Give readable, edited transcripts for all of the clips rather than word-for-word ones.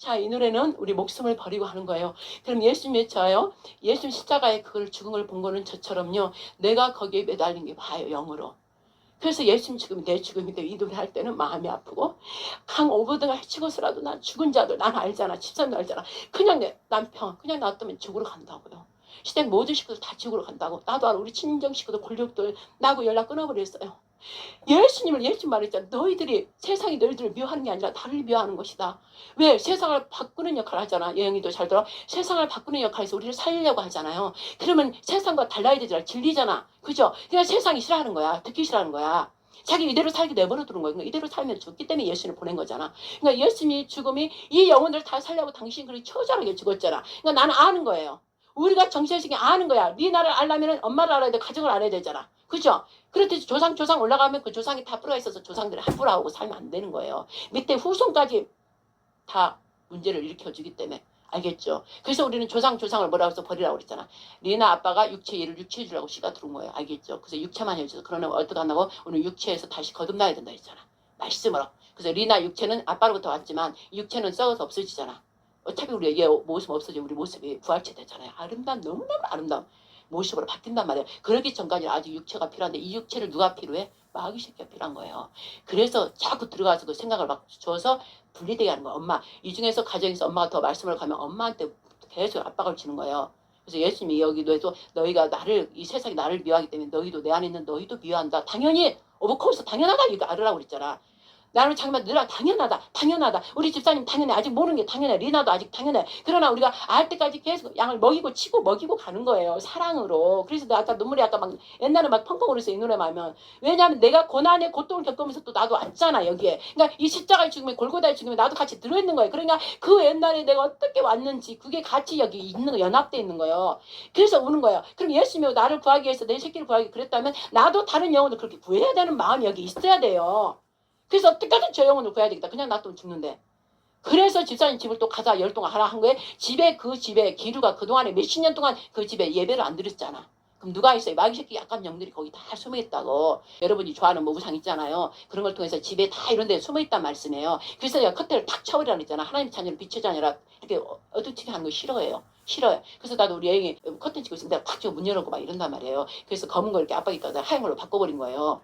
자, 이 노래는 우리 목숨을 버리고 하는 거예요. 그럼 예수님 외쳐요. 예수님 십자가에 그걸 죽은 걸 본 거는 저처럼요. 내가 거기에 매달린 게 봐요, 영으로. 그래서 예수님 죽음이 내 죽음인데 이 노래 할 때는 마음이 아프고 강 오버드가 해치고서라도 난 죽은 자들 난 알잖아. 집사님도 알잖아. 그냥 내 남편 그냥 놔두면 죽으러 간다고요. 시댁 모든 식구들 다 죽으러 간다고. 나도 알아. 우리 친정 식구들 권력들 나하고 연락 끊어버렸어요. 예수님 말했잖아. 너희들이 세상이 너희들을 미워하는 게 아니라 나를 미워하는 것이다. 왜? 세상을 바꾸는 역할을 하잖아. 예영이도 잘 들어. 세상을 바꾸는 역할에서 우리를 살리려고 하잖아요. 그러면 세상과 달라야 되잖아. 진리잖아. 그죠? 그냥 세상이 싫어하는 거야. 듣기 싫어하는 거야. 자기 이대로 살기 내버려 두는 거야. 그러니까 이대로 살면 죽기 때문에 예수님을 보낸 거잖아. 그러니까 예수님이 죽음이 이 영혼들을 다 살려고 당신 그렇게 처절하게 죽었잖아. 그러니까 나는 아는 거예요. 우리가 정신식이 아는 거야. 네 나를 알려면 엄마를 알아야 돼. 가정을 알아야 되잖아. 그죠? 그렇듯이 조상 올라가면 그 조상이 다 뿌리가 있어서 조상들이 함부로 하고 살면 안 되는 거예요. 밑에 후손까지 다 문제를 일으켜주기 때문에. 알겠죠? 그래서 우리는 조상을 뭐라고 해서 버리라고 그랬잖아. 리나 아빠가 육체 일을 유치해 주려고 씨가 들어온 거예요. 알겠죠? 그래서 육체만 해줘서 그러면 어떻게 한다고? 오늘 육체에서 다시 거듭나야 된다 했잖아. 말씀으로. 그래서 리나 육체는 아빠로부터 왔지만 육체는 썩어서 없어지잖아. 어차피 우리 얘 모습 없어지면 우리 모습이 부활체 되잖아요. 아름다운 너무너무 아름다운 모습으로 바뀐단 말이에요. 그러기 전까지는 아직 육체가 필요한데 이 육체를 누가 필요해? 마귀 새끼가 필요한 거예요. 그래서 자꾸 들어가서 그 생각을 막 줘서 분리되게 하는 거야. 엄마 이 중에서 가정에서 엄마가 더 말씀을 가면 엄마한테 계속 압박을 주는 거예요. 그래서 예수님이 여기도 너희가 나를 이 세상이 나를 미워하기 때문에 너희도 내 안에 있는 너희도 미워한다. 당연히 오버코스 당연하다 이거 알으라고 그랬잖아. 나는 장면 늘어 당연하다. 우리 집사님 당연해. 아직 모르는 게 당연해. 리나도 아직 당연해. 그러나 우리가 알 때까지 계속 양을 먹이고 치고 먹이고 가는 거예요. 사랑으로. 그래서 나 아까 눈물이 아까 막 옛날에 막 펑펑 울었어요. 이 노래만 하면. 왜냐하면 내가 고난의 고통을 겪으면서 또 나도 왔잖아 여기에. 그러니까 이 십자가의 죽음에 골고다의 죽음에 나도 같이 들어있는 거예요. 그러니까 그 옛날에 내가 어떻게 왔는지 그게 같이 여기 있는 거 연합돼 있는 거예요. 그래서 우는 거예요. 그럼 예수님이 나를 구하기 위해서 내 새끼를 구하기 위해서 그랬다면 나도 다른 영혼을 그렇게 구해야 되는 마음이 여기 있어야 돼요. 그래서 어떻게든 저 영혼을 구해야 되겠다. 그냥 놔두면 죽는데. 그래서 집사님 집을 또 가자 열동을 하라 한 거에 그 집에 기류가 그동안에 몇십 년 동안 그 집에 예배를 안 드렸잖아. 그럼 누가 있어요? 마귀 새끼 약간 영들이 거기 다 숨어있다고. 여러분이 좋아하는 뭐 우상 있잖아요. 그런 걸 통해서 집에 다 이런 데 숨어있단 말씀이에요. 그래서 내가 커튼을 탁 쳐버리라고 했잖아. 하나님 자녀를 빛의 자녀라 이렇게 어둡게 하는 거 싫어해요. 싫어요. 그래서 나도 우리 애기 커튼 치고 있으면 내가 탁 치고 문 열어놓고 막 이런단 말이에요. 그래서 검은 거 이렇게 압박이니까 하얀 걸로 바꿔버린 거예요.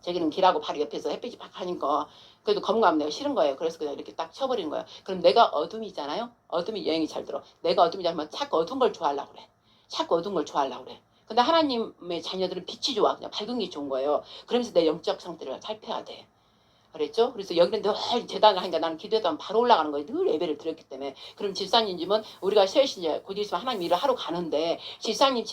저기는 길하고 바로 옆에서 햇빛이 팍 하니까 그래도 검은 거 하면 내가 싫은 거예요. 그래서 그냥 이렇게 딱 쳐버린 거예요. 그럼 내가 어둠이잖아요. 어둠이 여행이 잘 들어. 내가 어둠이잖아. 자꾸 어두운 걸 좋아하려고 그래. 자꾸 어두운 걸 좋아하려고 그래. 근데 하나님의 자녀들은 빛이 좋아. 그냥 밝은 게 좋은 거예요. 그러면서 내 영적 상태를 살펴야 돼. 그랬죠? 그래서 여기는 늘 재단을 하니까 나는 기도해도 바로 올라가는 거예요. 늘 예배를 드렸기 때문에. 그럼 집사님 집은 우리가 셋이 이제 곧 있으면 하나님 일을 하러 가는데 집사님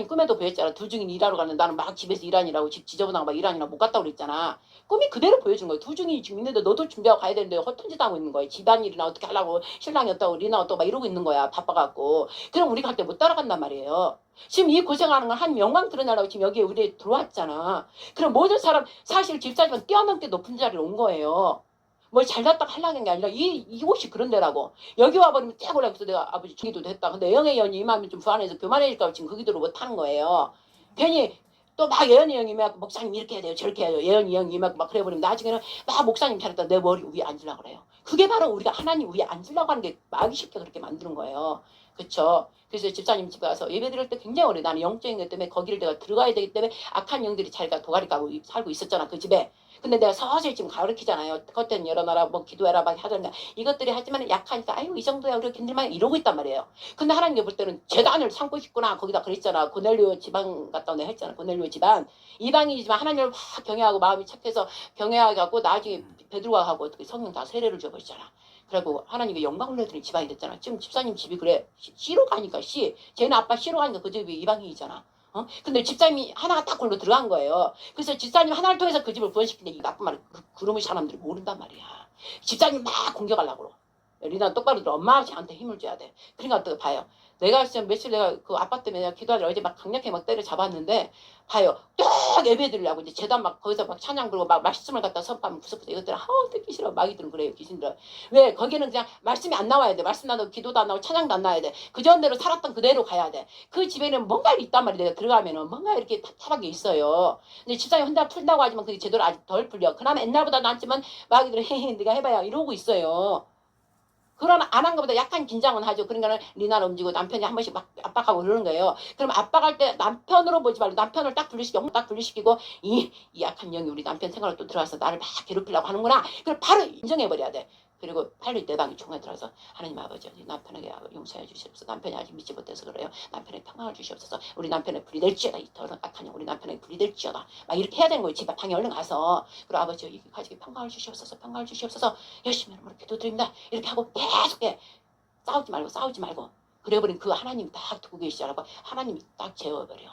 꿈에도 보였잖아. 두 중인 일하러 가는데 나는 막 집에서 일하느라고 집 지저분하고 막 일하느라고 못 갔다 그랬잖아. 꿈이 그대로 보여준 거예요. 두 중이 지금 있는데 너도 준비하고 가야 되는데 헛짓 하고 있는 거예요. 집안일이나 어떻게 하려고 신랑이 어떠고 리나 어떠고 막 이러고 있는 거야. 바빠갖고. 그럼 우리 갈 때 못 따라간단 말이에요. 지금 이 고생하는 건 한 영광 드러나려고 지금 여기에 우리 들어왔잖아. 그럼 모든 사람 사실 집사님은 뛰어넘게 높은 자리로 온 거예요. 뭘 잘났다고 하려는 게 아니라 이곳이 그런 데라고. 여기 와버리면 쫙 올라가서 내가 아버지 중기도 했다. 근데 영의 연이 임하면 좀 불안해서 교만해질까 봐 지금 그 기도를 못하는 거예요. 괜히 또 막 예언이 형이 막 목사님 이렇게 해야 돼요 저렇게 해야 돼요. 예언이 형이 막 그래버리면 나중에는 막 목사님 잘했다 내 머리 위에 앉으려고 그래요. 그게 바로 우리가 하나님 위에 앉으려고 하는 게 마귀 쉽게 그렇게 만드는 거예요. 그쵸? 그래서 집사님 집에 가서 예배 드릴 때 굉장히 오래 나는 영적인 것 때문에 거기를 내가 들어가야 되기 때문에 악한 영들이 자기가 도가리 까고 살고 있었잖아 그 집에. 근데 내가 서서히 지금 가르치잖아요. 커튼 열어놔라 뭐 기도해라 막 하던가 이것들이 하지만 약하니까 아이고 이 정도야 우리가 견딜만 이러고 있단 말이에요. 근데 하나님이 볼 때는 재단을 삼고 싶구나 거기다 그랬잖아. 고넬료 지방 갔다 오네 했잖아. 고넬료 집안 이방이지만 하나님을 확 경외하고 마음이 착해서 경외하고 나중에 베드로가 하고 어떻게 성령 다 세례를 줘버리잖아. 그리고 하나님이 영광을 내드린 집안이 됐잖아. 지금 집사님 집이 그래. C로 가니까 C. 쟤는 아빠 C로 가니까 그 집이 이방인이잖아. 근데 집사님이 하나가 딱 골로 들어간 거예요. 그래서 집사님 하나를 통해서 그 집을 구원시키는데 이 나쁜 말을 그놈의 사람들이 모른단 말이야. 집사님 막 공격하려고 그러. 리나 똑바로 들어. 엄마 아버지한테 힘을 줘야 돼. 그러니까 또 봐요. 내가 진짜 며칠 내가 그 아빠 때문에 내가 기도하느라 어제 막 강력하게 막 때려 잡았는데 봐요. 딱 예배 드리려고 이제 재단 막 거기서 막 찬양 부르고 막 말씀을 갖다 선포하면 구석구석 이것들은 듣기 싫어. 마귀들은 그래요. 귀신들은. 왜? 거기는 그냥 말씀이 안 나와야 돼. 말씀 나도 기도도 안 나오고 찬양도 안 나와야 돼. 그 전대로 살았던 그대로 가야 돼. 그 집에는 뭔가 있단 말이야. 내가 들어가면은 뭔가 이렇게 답답하게 있어요. 근데 집사님 혼자 풀다고 하지만 그게 제대로 아직 덜 풀려. 그나마 옛날보다 낫지만 마귀들은 헤헤 네가 해봐야 이러고 있어요. 그러면 안 한 것보다 약간 긴장은 하죠. 그러니까는 리나를 움직이고 남편이 한 번씩 막 압박하고 그러는 거예요. 그럼 압박할 때 남편으로 보지 말고 남편을 딱 분리시키고 딱 분리시키고 이 약한 영이 우리 남편 생활로 또 들어와서 나를 막 괴롭히려고 하는구나. 그걸 바로 인정해버려야 돼. 그리고 빨리 내 방에 총에 들어서 하나님 아버지 남편에게 용서해 주시옵소서. 남편이 아직 믿지 못해서 그래요. 남편에게 평강을 주시옵소서. 우리 남편에 불이 될지어다. 이 더러운 악한 영 우리 남편에게 불이 될지어다. 막 이렇게 해야 되는 거예요. 집 방에 얼른 가서 그리고 아버지 이 가지고 평강을 주시옵소서. 평강을 주시옵소서. 열심히 하는 기도드립니다. 이렇게 하고 계속 싸우지 말고 그래버린 그 하나님 딱 두고 계시라고 하나님이 딱 재워버려.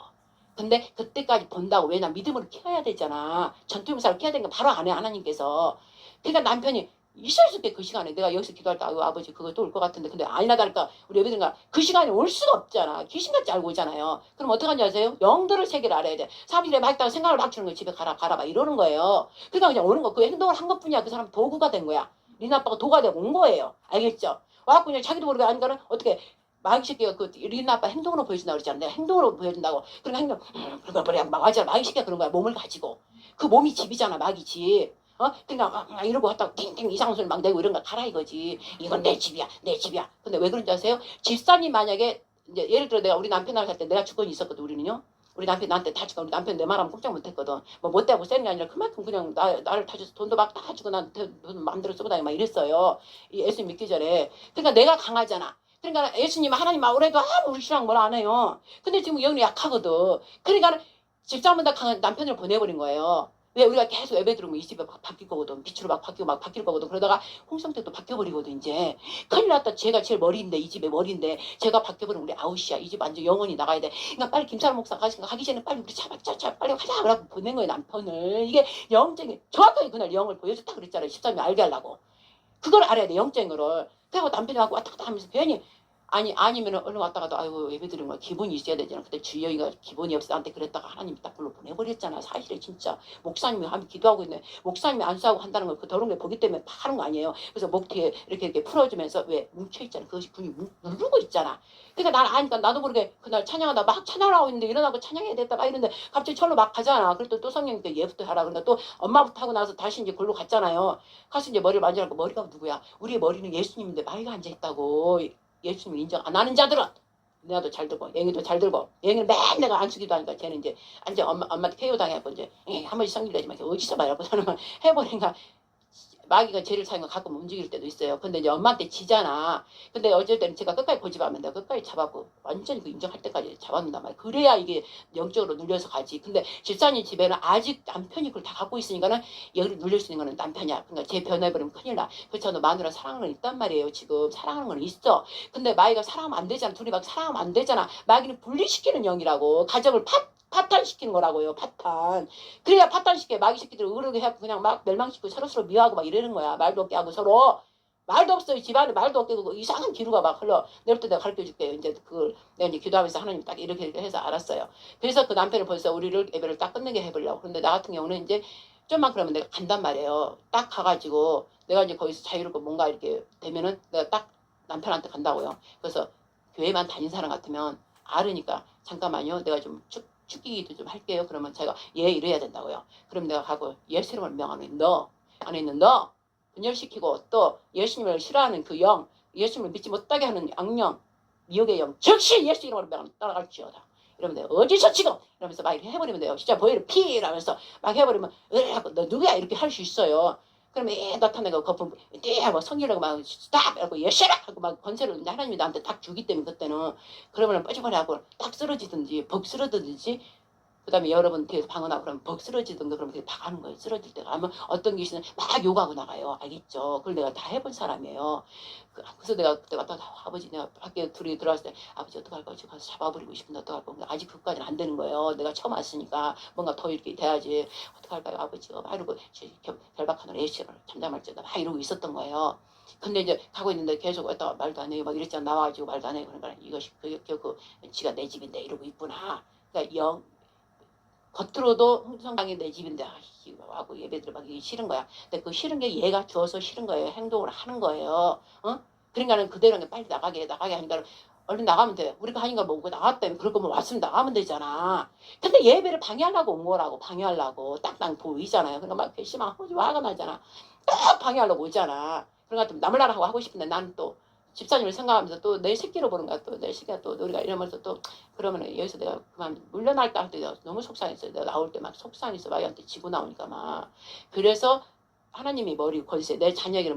근데 그때까지 본다고. 왜냐 믿음으로 키워야 되잖아. 전투용사를 키워야 되는 거 바로 안 해 하나님께서. 그러니까 남편이 있을 수 있게 그 시간에 내가 여기서 기도할 때 아버지 그거 또 올 것 같은데 근데 아니나 다를까 우리 애들인가 그 시간에 올 수가 없잖아. 귀신같이 알고 오잖아요. 그럼 어떡하는지 아세요? 영들을 세계를 알아야 돼. 사람들이 막 있다가 생각을 막 주는 거예요. 집에 가라 막 이러는 거예요. 그러니까 그냥 오는 거. 그 행동을 한 것뿐이야. 그 사람 도구가 된 거야. 리나 아빠가 도구가 되고 온 거예요. 알겠죠? 와갖고 그냥 자기도 모르게 하니까는 어떻게 마귀 새끼가 그 리나 아빠 행동으로 보여준다고 그랬잖아. 내가 행동으로 보여준다고. 그러니까 행동 그러니까 뭐야 마귀 새끼가 그런 거야. 몸을 가지고. 그 몸이 집이잖아. 마귀 집. 그러니까 이러고 왔다가 띵띵 이상한 소리 막 내고 이런 거 가라 이거지. 이건 내 집이야. 내 집이야. 근데 왜 그런지 아세요? 집사님 만약에 이제 예를 들어 내가 우리 남편하고 살 때 내가 주권이 있었거든. 우리는요. 우리 남편 나한테 다 주고 우리 남편 내 말하면 꼼짝 못했거든. 뭐 못되고 세는 게 아니라 그만큼 그냥 나를 다 줘서 돈도 막 다 주고 나한테 돈 마음대로 쓰고 다니고 막 이랬어요. 이 예수님 믿기 전에. 그러니까 내가 강하잖아. 그러니까 예수님 하나님 아무래도 우리 신랑 뭘 안 해요. 근데 지금 영이 약하거든. 그러니까 집사람보다 강한 남편을 보내버린 거예요. 왜 우리가 계속 예배 들으면 이 집에 막 바뀔 거거든. 빛으로 막 바뀌고 막 바뀔 거거든. 그러다가 홍성택도 바뀌어버리거든 이제. 큰일 났다. 제가 제일 머리인데 이 집의 머리인데 제가 바뀌어버리면 우리 아웃이야. 이 집 완전 영원히 나가야 돼. 그러니까 빨리 김사람 목사 가기 전에 빨리 우리 차박차 빨리 가자. 그러고 보낸 거예요 남편을. 이게 영적인 정확하게 그날 영을 보여줬다 그랬잖아요. 13일 알게 하려고. 그걸 알아야 돼 영적인 거를. 그리고 남편이 갖고 왔다 갔다 하면서 괜히 아니면은 얼른 왔다가도 아이고 예배 드리는 거 기본이 있어야 되잖아. 근데 주여이가 기본이 없어 나한테 그랬다가 하나님이 딱 불러 보내버렸잖아. 사실에 진짜 목사님이 하면 기도하고 있네. 목사님이 안 싸우고 한다는 걸 그 더러운 게 보기 때문에 파는 거 아니에요. 그래서 목 뒤에 이렇게 풀어주면서 왜 뭉쳐있잖아. 그것이 분이 누르고 있잖아. 그러니까 난 아니까 나도 모르게 그날 찬양하다 막 찬양을 하고 있는데 일어나고 찬양해야 됐다 막 이러는데 갑자기 절로 막 가잖아. 그랬더니 또 성령님께 얘부터 하라. 그러니까 또 엄마부터 하고 나서 다시 이제 골로 갔잖아요. 가서 이제 머리를 만지라고 머리가 누구야? 우리의 머리는 예수님인데 마귀가 앉아있다고. 예수님 인정 안 하는 자들은 내가도 잘 들고 영희도 잘 들고 영희는 맨 내가 안 쓰기도 하니까 쟤는 이제 완전 엄마한테 KO 당해갖고 이제 한 번씩 성질내지만 어디서 말하고 저는 해보니까 마귀가 죄를 사용해 가끔 움직일 때도 있어요. 근데 이제 엄마한테 지잖아. 근데 어쩔 때는 제가 끝까지 고집하면 내가 끝까지 잡아고 완전히 그 인정할 때까지 잡아놓는단 말이야. 그래야 이게 영적으로 눌려서 가지. 근데 집사님 집에는 아직 남편이 그걸 다 갖고 있으니까는 여기를 눌릴 수 있는 거는 남편이야. 그러니까 제 변해버리면 큰일 나. 그렇잖아. 마누라 사랑하는 건 있단 말이에요. 지금 사랑하는 건 있어. 근데 마귀가 사랑하면 안 되잖아. 둘이 막 사랑하면 안 되잖아. 마귀는 분리시키는 영이라고. 가정을 파탄시키는 거라고요. 파탄. 그래야 파탄시켜. 마귀 새끼들 의르게 해갖고 그냥 막 멸망시키고 서로서로 미워하고 막 이러는 거야. 말도 없게 하고 서로. 말도 없어요. 집안에 말도 없게 하고 이상한 기류가 막 흘러. 내일 때 내가 가르쳐줄게요. 이제 그걸 내가 이제 기도하면서 하나님 딱 이렇게 해서 알았어요. 그래서 그 남편을 벌써 우리를 예배를 딱 끝내게 해보려고. 그런데 나 같은 경우는 이제 좀만 그러면 내가 간단 말이에요. 딱 가가지고 내가 이제 거기서 자유롭고 뭔가 이렇게 되면은 내가 딱 남편한테 간다고요. 그래서 교회만 다닌 사람 같으면 알으니까 잠깐만요. 내가 좀 축기기도 좀 할게요. 그러면 제가 이래야 된다고요. 그럼 내가 가고 예수님을 명하는 너 안에 있는 너 분열시키고 또 예수님을 싫어하는 그 영 예수님을 믿지 못하게 하는 악령 미혹의 영 즉시 예수 이름으로 명하는 따라갈지어다. 이러면 돼요. 어디서 지금 이러면서 막 이렇게 해버리면 돼요. 진짜 보이를 피 이러면서 막 해버리면 너 누구야 이렇게 할 수 있어요. 그러면 나타내고 거품 하고 성질하고 막 스탑 하고 예시라 하고 막 권세를 하나님이 나한테 딱 주기 때문에 그때는 그러면 뻐지뻔하고 딱 쓰러지든지 벅 쓰러지든지 그 다음에 여러분 뒤에서 방언하고 그러면 벅 쓰러지든가 그러면 그게 다 가는 거예요. 쓰러질 때가 하면 어떤 귀신은 막 욕하고 나가요. 알겠죠? 그걸 내가 다 해본 사람이에요. 그래서 내가 그때 갔다 아버지 내가 밖에 둘이 들어왔을 때 아버지 어떡할 거야? 지금 가서 잡아버리고 싶은데 어떡할 거야? 아직 그까지는 안 되는 거예요. 내가 처음 왔으니까 뭔가 더 이렇게 돼야지. 어떡할까요? 아버지가 막 이러고 결박하는 애시를 잠잠할지어다 막 이러고 있었던 거예요. 근데 이제 가고 있는데 계속 왔다가 말도 안 해요. 막 이랬잖아. 나와가지고 말도 안 해요. 그러니까 이것이 지가 내 집인데 이러고 있구나. 그러니까 겉으로도 홍성강이 내 집인데 하고 예배들 막 싫은 거야. 근데 그 싫은 게 얘가 주어서 싫은 거예요. 행동을 하는 거예요. 그러니까는 그대로 빨리 나가게 하니까 얼른 나가면 돼. 우리가 하니까 뭐 나갔다면 그럴 거면 왔으면 나가면 되잖아. 근데 예배를 방해하려고 온 거라고 방해하려고 딱딱 보이잖아요. 그러니까 막 심한 화가 나잖아. 딱 방해하려고 오잖아. 그러니까 좀 남을 나라 하고 싶은데 나는 또 집사님을 생각하면서 또 내 새끼로 보는 거야. 또 내 새끼가 또 우리가 이러면서 또 그러면 여기서 내가 그만 물러날까 할 때 너무 속상했어요. 내가 나올 때 막 속상해서 마이한테 지고 나오니까 막. 그래서 하나님이 머리 권세, 내 자녀에게는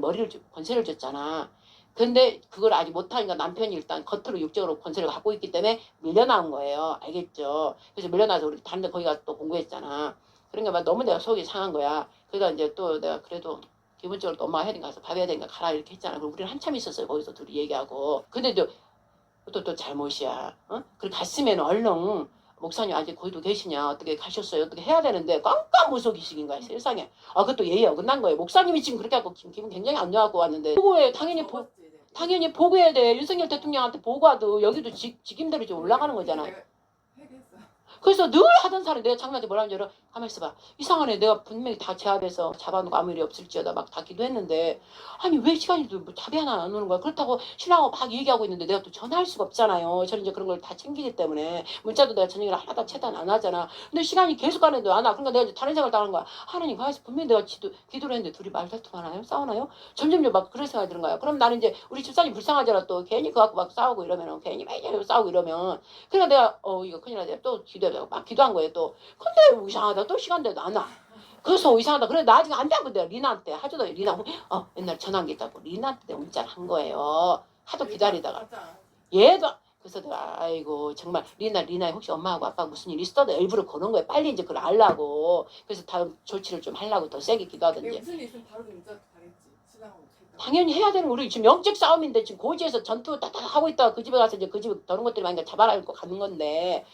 권세를 줬잖아. 근데 그걸 아직 못하니까 남편이 일단 겉으로 육적으로 권세를 갖고 있기 때문에 밀려나온 거예요. 알겠죠? 그래서 밀려나서 우리 다른 데 거기가 또 공부했잖아. 그러니까 막 너무 내가 속이 상한 거야. 그러다 이제 또 내가 그래도 기본적으로 또 엄마가 해야 되니까 가서 밥 해야 되니까 가라 이렇게 했잖아. 그리고 우리는 한참 있었어요. 거기서 둘이 얘기하고. 근데 또 잘못이야. 어? 그리고 갔으면 얼른 목사님 아직 거기도 계시냐 어떻게 가셨어요 어떻게 해야 되는데 깜깜무속이식인 거야 세상에. 아 그것도 예의 어긋난 거예요. 목사님이 지금 그렇게 하고 기분 굉장히 안 좋아하고 왔는데 보고해. 당연히 보고해야 돼. 윤석열 대통령한테 보고하도 여기도 직임대로 좀 올라가는 거잖아. 그래서 늘 하던 사람이 내가 장난치 뭐라는 줄 알아? 가만히 있어봐. 이상하네. 내가 분명히 다 제압해서 잡아놓고 아무 일이 없을지어다 막 다 기도했는데 아니 왜 시간이 뭐 답이 하나 안 오는 거야. 그렇다고 신랑하고 막 얘기하고 있는데 내가 또 전화할 수가 없잖아요. 저는 이제 그런 걸 다 챙기기 때문에 문자도 내가 저녁에 하나도 차단 안 하잖아. 근데 시간이 계속 가는데 안 와. 그러니까 내가 이제 다른 생각을 하는 거야. 하나님 가만히 분명히 내가 기도를 했는데 둘이 말다툼하나요? 싸우나요? 점점점 막 그런 생각이 드는 거야. 그럼 나는 이제 우리 집사님 불쌍하잖아. 또 괜히 그거 갖고 막 싸우고 이러면은 괜히 매일 싸우고 이러면 그러니까 내가 이거 큰일 나지. 또 기도해서 막 기도한 거예요 또. 근데 이상하다. 또 시간 돼도 안 와. 그래서 이상하다. 그래 나 아직 안 돼. 근데 리나한테 하주도 리나 옛날 전화기 있다고 리나한테 문자를 한 거예요. 하도 기다리다가 얘도 그래서 내가 아이고 정말 리나에 혹시 엄마하고 아빠 무슨 일 있어도 일부러 거는 거예요. 빨리 이제 그걸 알라고. 그래서 다음 조치를 좀 하려고 더 세게 기도하던지. 무슨 일 있으면 바로 문자 가겠지. 신랑하고 당연히 해야 되는 우리 지금 영적 싸움인데 지금 고지에서 전투 따닥 하고 있다가 그 집에 가서 이제 그 집에 더러운 것들이 많으니까 잡아라고 가는 건데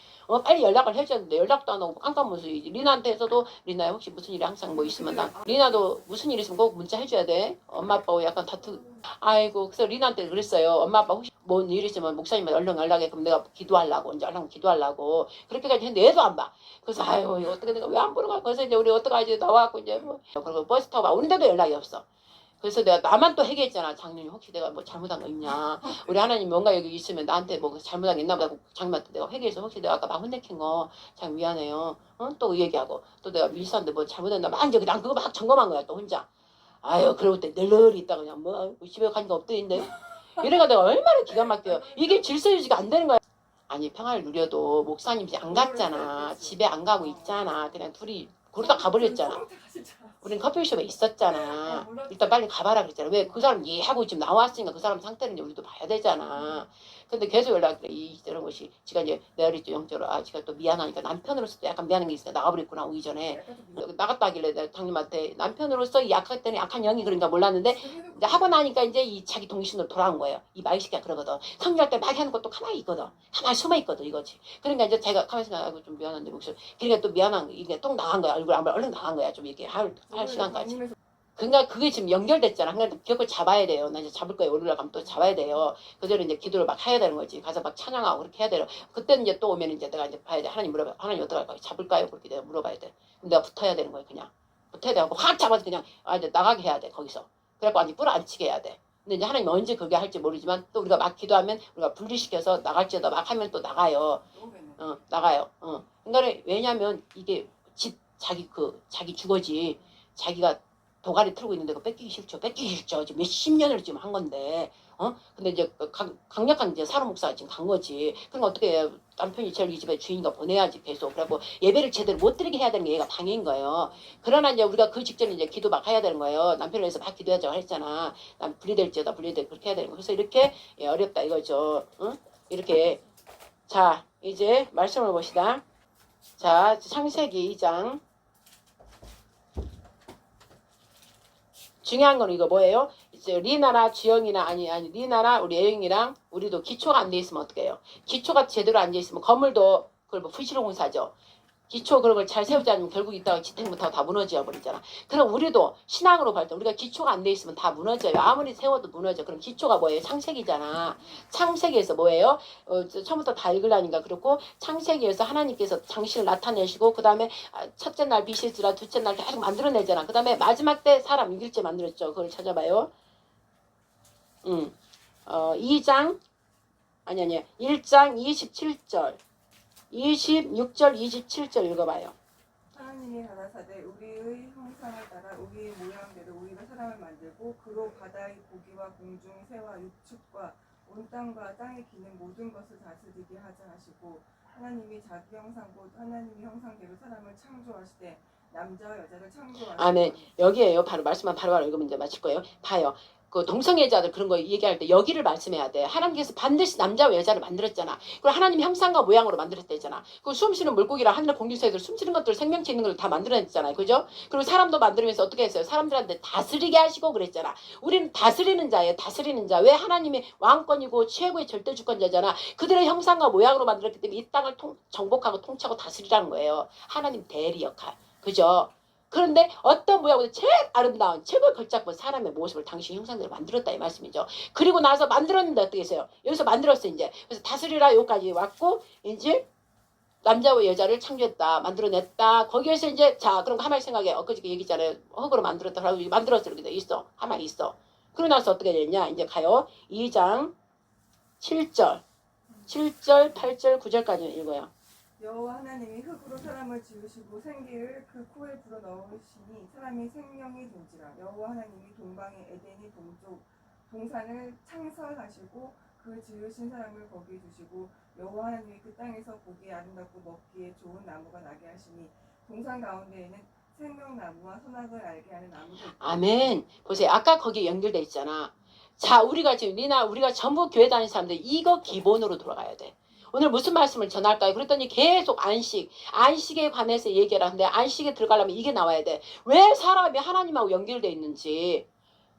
빨리 연락을 해줬는데 연락도 안 하고 깜깜무소이지. 리나한테서도 리나야 혹시 무슨 일이 항상 뭐 있으면 나 리나도 무슨 일 있으면 꼭 문자 해줘야 돼. 엄마 아빠하고 약간 아이고 그래서 리나한테 그랬어요. 엄마 아빠 혹시 뭔 일 있으면 목사님한테 얼른 연락해. 그럼 내가 기도하려고 이제 얼른 기도하려고 그렇게까지 했는데 얘도 안 봐. 그래서 아이고 이거 어떻게 내가 왜 안 보러 가. 그래서 이제 우리 어떡하지 나와갖고 이제 뭐 그리고 버스 타고 오는데도 연락이 없어. 그래서 내가 나만 또 회개했잖아. 장로님 혹시 내가 뭐 잘못한 거 있냐. 우리 하나님 뭔가 여기 있으면 나한테 뭐 잘못한 게 있나 보다. 장로한테 내가 회개해서 혹시 내가 아까 막 혼내킨 거 참 미안해요. 또 얘기하고 또 내가 밀사한테 뭐 잘못했나 막 이제 그냥 그거 막 점검한 거야 또 혼자. 아유 그러고 때 널널히 있다 그냥 뭐 집에 가니까 없더인데 이래가 내가 얼마나 기가 막혀요. 이게 질서 유지가 안 되는 거야. 아니 평화를 누려도 목사님 이제 안 갔잖아. 집에 안 가고 있잖아. 그냥 둘이 그러다 가버렸잖아. 우린 커피숍에 있었잖아. 일단 빨리 가봐라 그랬잖아. 왜 그 사람 얘하고 지금 나왔으니까 그 사람 상태는 이제 우리도 봐야 되잖아. 근데 계속 연락이 그래. 이런 것이 지가 이제 내가 또 영적으로 지가 또 미안하니까 남편으로서도 약간 미안한 게 있으니까 나가버렸구나 오기 전에 나갔다 하길래 내가 장님한테 남편으로서 약할 때는 약한 영이 그런가 몰랐는데 이제 하고 나니까 이제 이 자기 동신으로 돌아온 거예요. 이 마이새끼가 그러거든. 성질할 때 막 하는 것도 가만히 있거든. 가만히 숨어 있거든 이거지. 그러니까 이제 제가 가만히 생각하고 좀 미안한데 목소리. 그러니까 또 미안한 거 이게 똥 나간 거야. 얼굴 얼른 나간 거야. 좀 이렇게 할 시간까지. 그러니까 그게 지금 연결됐잖아. 그러니까 기억을 잡아야 돼요. 나 이제 잡을 거예요. 오늘날 가면 또 잡아야 돼요. 그대로 이제 기도를 막 해야 되는 거지. 가서 막 찬양하고 그렇게 해야 돼요. 그때는 이제 또 오면 이제 내가 이제 봐야 돼. 하나님 물어봐. 하나님 어떡할까요? 잡을까요? 그렇게 내가 물어봐야 돼. 그럼 내가 붙어야 되는 거예요. 그냥 붙어야 되고 확 잡아서 그냥 이제 나가게 해야 돼. 거기서. 그래갖고 아니 뿔 안 치게 해야 돼. 근데 이제 하나님 언제 그게 할지 모르지만 또 우리가 막 기도하면 우리가 분리시켜서 나갈지어다 막 하면 또 나가요. 나가요. 그러니까 왜냐면 이게 자기 주거지. 자기가 도가리 틀고 있는데 그거 뺏기기 싫죠. 지금 몇십 년을 지금 한 건데, 근데 이제 강력한 이제 사로 목사가 지금 간 거지. 그러니까 어떻게 해. 남편이 제일 이 집에 주인이가 보내야지 계속. 그래갖고 예배를 제대로 못 드리게 해야 되는 게 얘가 방해인 거예요. 그러나 이제 우리가 그 직전에 이제 기도 막 해야 되는 거예요. 남편을 위해서 막 기도하자고 했잖아. 난 분리될지어다 그렇게 해야 되는 거. 그래서 이렇게 어렵다 이거죠. 이렇게 자 이제 말씀을 봅시다. 자 창세기 2장. 중요한 건 이거 뭐예요? 이제 리나나 주영이나 아니 리나나 우리 애영이랑 우리도 기초가 안 돼 있으면 어떻게 해요? 기초가 제대로 안 돼 있으면 건물도 그걸 뭐 부실공사죠. 기초 그런 걸 잘 세우지 않으면 결국 이따가 지탱 못하고 다 무너져 버리잖아. 그럼 우리도 신앙으로 볼 때 우리가 기초가 안 돼 있으면 다 무너져요. 아무리 세워도 무너져. 그럼 기초가 뭐예요? 창세기잖아. 창세기에서 뭐예요? 처음부터 다 읽으려니까 그렇고 창세기에서 하나님께서 당신을 나타내시고 그 다음에 첫째 날 빛이 있으라 둘째 날 계속 만들어내잖아. 그 다음에 마지막 때 사람 6일째 만들었죠. 그걸 찾아봐요. 2장 1장 27절 26절 27절 읽어봐요. 하나님이 가라사대 우리의 형상을 따라 우리의 모양대로 우리가 사람을 만들고 그로 바다의 고기와 공중 새와 육축과 온 땅과 땅에 기는 모든 것을 다스리게 하자 하시고 하나님이 자기 형상 곧 하나님의 형상대로 사람을 창조하시되 남자와 여자를 창조하시고 아멘. 여기에요. 바로 말씀만 바로바로 읽으면 이제 마칠 거예요. 봐요. 그 동성애자들 그런 거 얘기할 때 여기를 말씀해야 돼. 하나님께서 반드시 남자와 여자를 만들었잖아. 그리고 하나님 형상과 모양으로 만들었대잖아. 그리고 숨쉬는 물고기랑 하늘 공중새들 숨쉬는 것들 생명체 있는 걸 다 만들어냈잖아요. 그죠? 그리고 사람도 만들면서 어떻게 했어요? 사람들한테 다스리게 하시고 그랬잖아. 우리는 다스리는 자예요. 다스리는 자. 왜? 하나님이 왕권이고 최고의 절대주권자잖아. 그들의 형상과 모양으로 만들었기 때문에 이 땅을 정복하고 통치하고 다스리라는 거예요. 하나님 대리 역할. 그죠? 그런데 어떤 모양보다 제일 아름다운 최고의 걸작본 사람의 모습을 당신 형상대로 만들었다 이 말씀이죠. 그리고 나서 만들었는데 어떻게 했어요? 여기서 만들었어 이제. 그래서 다스리라 여기까지 왔고 이제 남자와 여자를 창조했다. 만들어냈다. 거기에서 이제 자 그럼 가만히 생각해. 엊그저께 얘기했잖아요. 흙으로 만들었다. 그러고 만들었어. 이렇게 돼 있어. 가만히 있어. 그러고 나서 어떻게 됐냐. 이제 가요. 2장 7절 8절 9절까지 읽어요. 여호와 하나님이 흙으로 사람을 지으시고 생기를 그 코에 불어넣으시니 사람이 생명이 된지라. 여호와 하나님이 동방의 에덴이 동쪽 동산을 창설하시고 그 지으신 사람을 거기에 두시고 여호와 하나님이 그 땅에서 보기에 아름답고 먹기에 좋은 나무가 나게 하시니 동산 가운데에는 생명나무와 선악을 알게 하는 나무도 있고. 아멘. 보세요. 아까 거기에 연결돼 있잖아. 자, 우리가 지금 우리가 전부 교회 다니는 사람들 이거 기본으로 돌아가야 돼. 오늘 무슨 말씀을 전할까요? 그랬더니 계속 안식에 관해서 얘기를 하는데 안식에 들어가려면 이게 나와야 돼. 왜 사람이 하나님하고 연결돼 있는지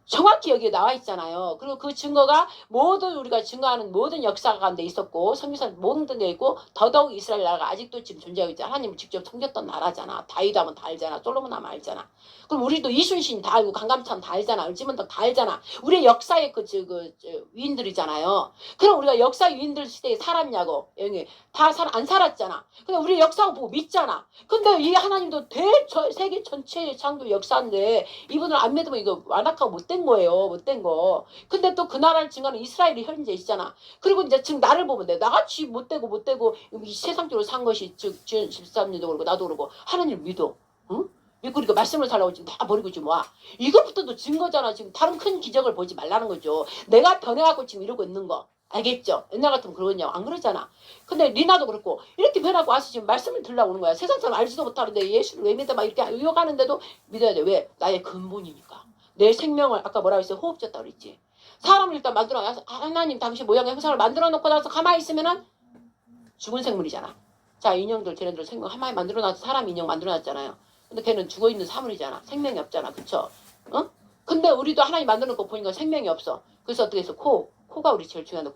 정확히 여기에 나와 있잖아요. 그리고 그 증거가 모든 우리가 증거하는 모든 역사 가운데 있었고 성경상 모든 데 있고 더더욱 이스라엘 나라가 아직도 지금 존재하고 있잖아. 하나님을 직접 섬겼던 나라잖아. 다윗 하면 다 알잖아. 솔로몬 하면 알잖아. 그럼 우리도 이순신 다 알고 강감찬 다 알잖아. 을지문덕 다 알잖아. 우리의 역사의 위인들이잖아요. 그럼 우리가 역사 위인들 시대에 살았냐고. 여기 다 안 살았잖아. 근데 우리 역사を보고 믿잖아. 근데 이 하나님도 세계 전체의 창조 역사인데 이분을 안 믿으면 이거 완악하고 못된 거예요. 못된 거. 근데 또 그 나라를 증거하는 이스라엘이 현재 있잖아. 그리고 이제 지금 나를 보면 돼. 나같이 못되고 이 세상적으로 산 것이 즉 집사님도 그러고 나도 그러고 하나님을 믿어. 응? 믿고 우리가 말씀을 살라고 지금 다 버리고 지금 와. 이것부터도 증거잖아. 지금 다른 큰 기적을 보지 말라는 거죠. 내가 변해갖고 지금 이러고 있는 거. 알겠죠? 옛날 같으면 그러냐고 안 그러잖아. 근데 리나도 그렇고 이렇게 변하고 와서 지금 말씀을 들으려고 오는 거야. 세상 사람 알지도 못하는데 예수를 왜 믿어 막 이렇게 의혹하는데도 믿어야 돼. 왜? 나의 근본이니까. 내 생명을 아까 뭐라고 했어요? 호흡 줬다 그랬지. 사람을 일단 만들어 놔서 하나님 당신 모양의 형상을 만들어 놓고 나서 가만히 있으면은 죽은 생물이잖아. 자 인형들 걔네들 생명 하나님 만들어 놔서 사람 인형 만들어 놨잖아요. 근데 걔는 죽어있는 사물이잖아. 생명이 없잖아. 그쵸? 어? 근데 우리도 하나님 만들어 놓고 보니까 생명이 없어. 그래서 어떻게 해서 코가 우리 제일 중요한데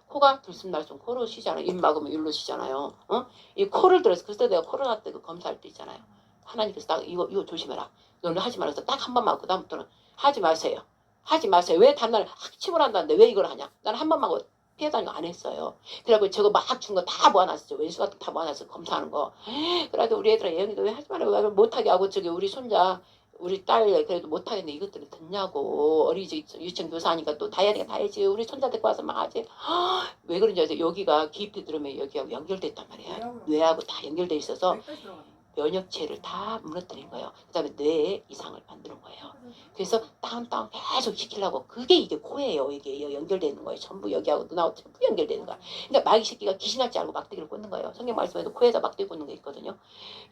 코가 들숨날숨 코로 쉬잖아. 입 막으면 일로 쉬잖아요. 어? 이 코를 들어서 그때 내가 코로나 때 그 검사할 때 있잖아요. 하나님께서 딱 이거 조심해라. 너는 하지 말아서 딱 한 번만 하고 그다음부터는 하지 마세요. 하지 마세요. 왜 다음날 학침을 한다는데 왜 이걸 하냐. 나는 한 번만 하고 피해 다니고 안 했어요. 그래갖고 저거 막 준 거 다 모아놨었죠. 왼수 같은 거 다 모아놨어. 검사하는 거. 그래도 우리 애들아 예언이도 왜 하지 말라고 왜 못하게 하고 저기 우리 손자 우리 딸 그래도 못하겠네 이것들이 듣냐고 어린이집 유치원 교사하니까 또 다이어리가 다 해야지 우리 손자 데리고 와서 막 하지 왜 그런지 아세요? 여기가 깊이 들으면 여기하고 연결돼 있단 말이야. 뇌하고 다 연결돼 있어서 면역체를 다 무너뜨린 거예요. 그 다음에 뇌 이상을 만드는 거예요. 그래서 다운 계속 시키려고 그게 이게 코예요. 이게 연결되는 거예요. 전부 여기하고 눈하고 전부 연결되는 거야. 그러니까 마귀 새끼가 귀신 같지 않고 막대기를 꽂는 거예요. 성경 말씀에도 코에다 막대기 꽂는 게 있거든요.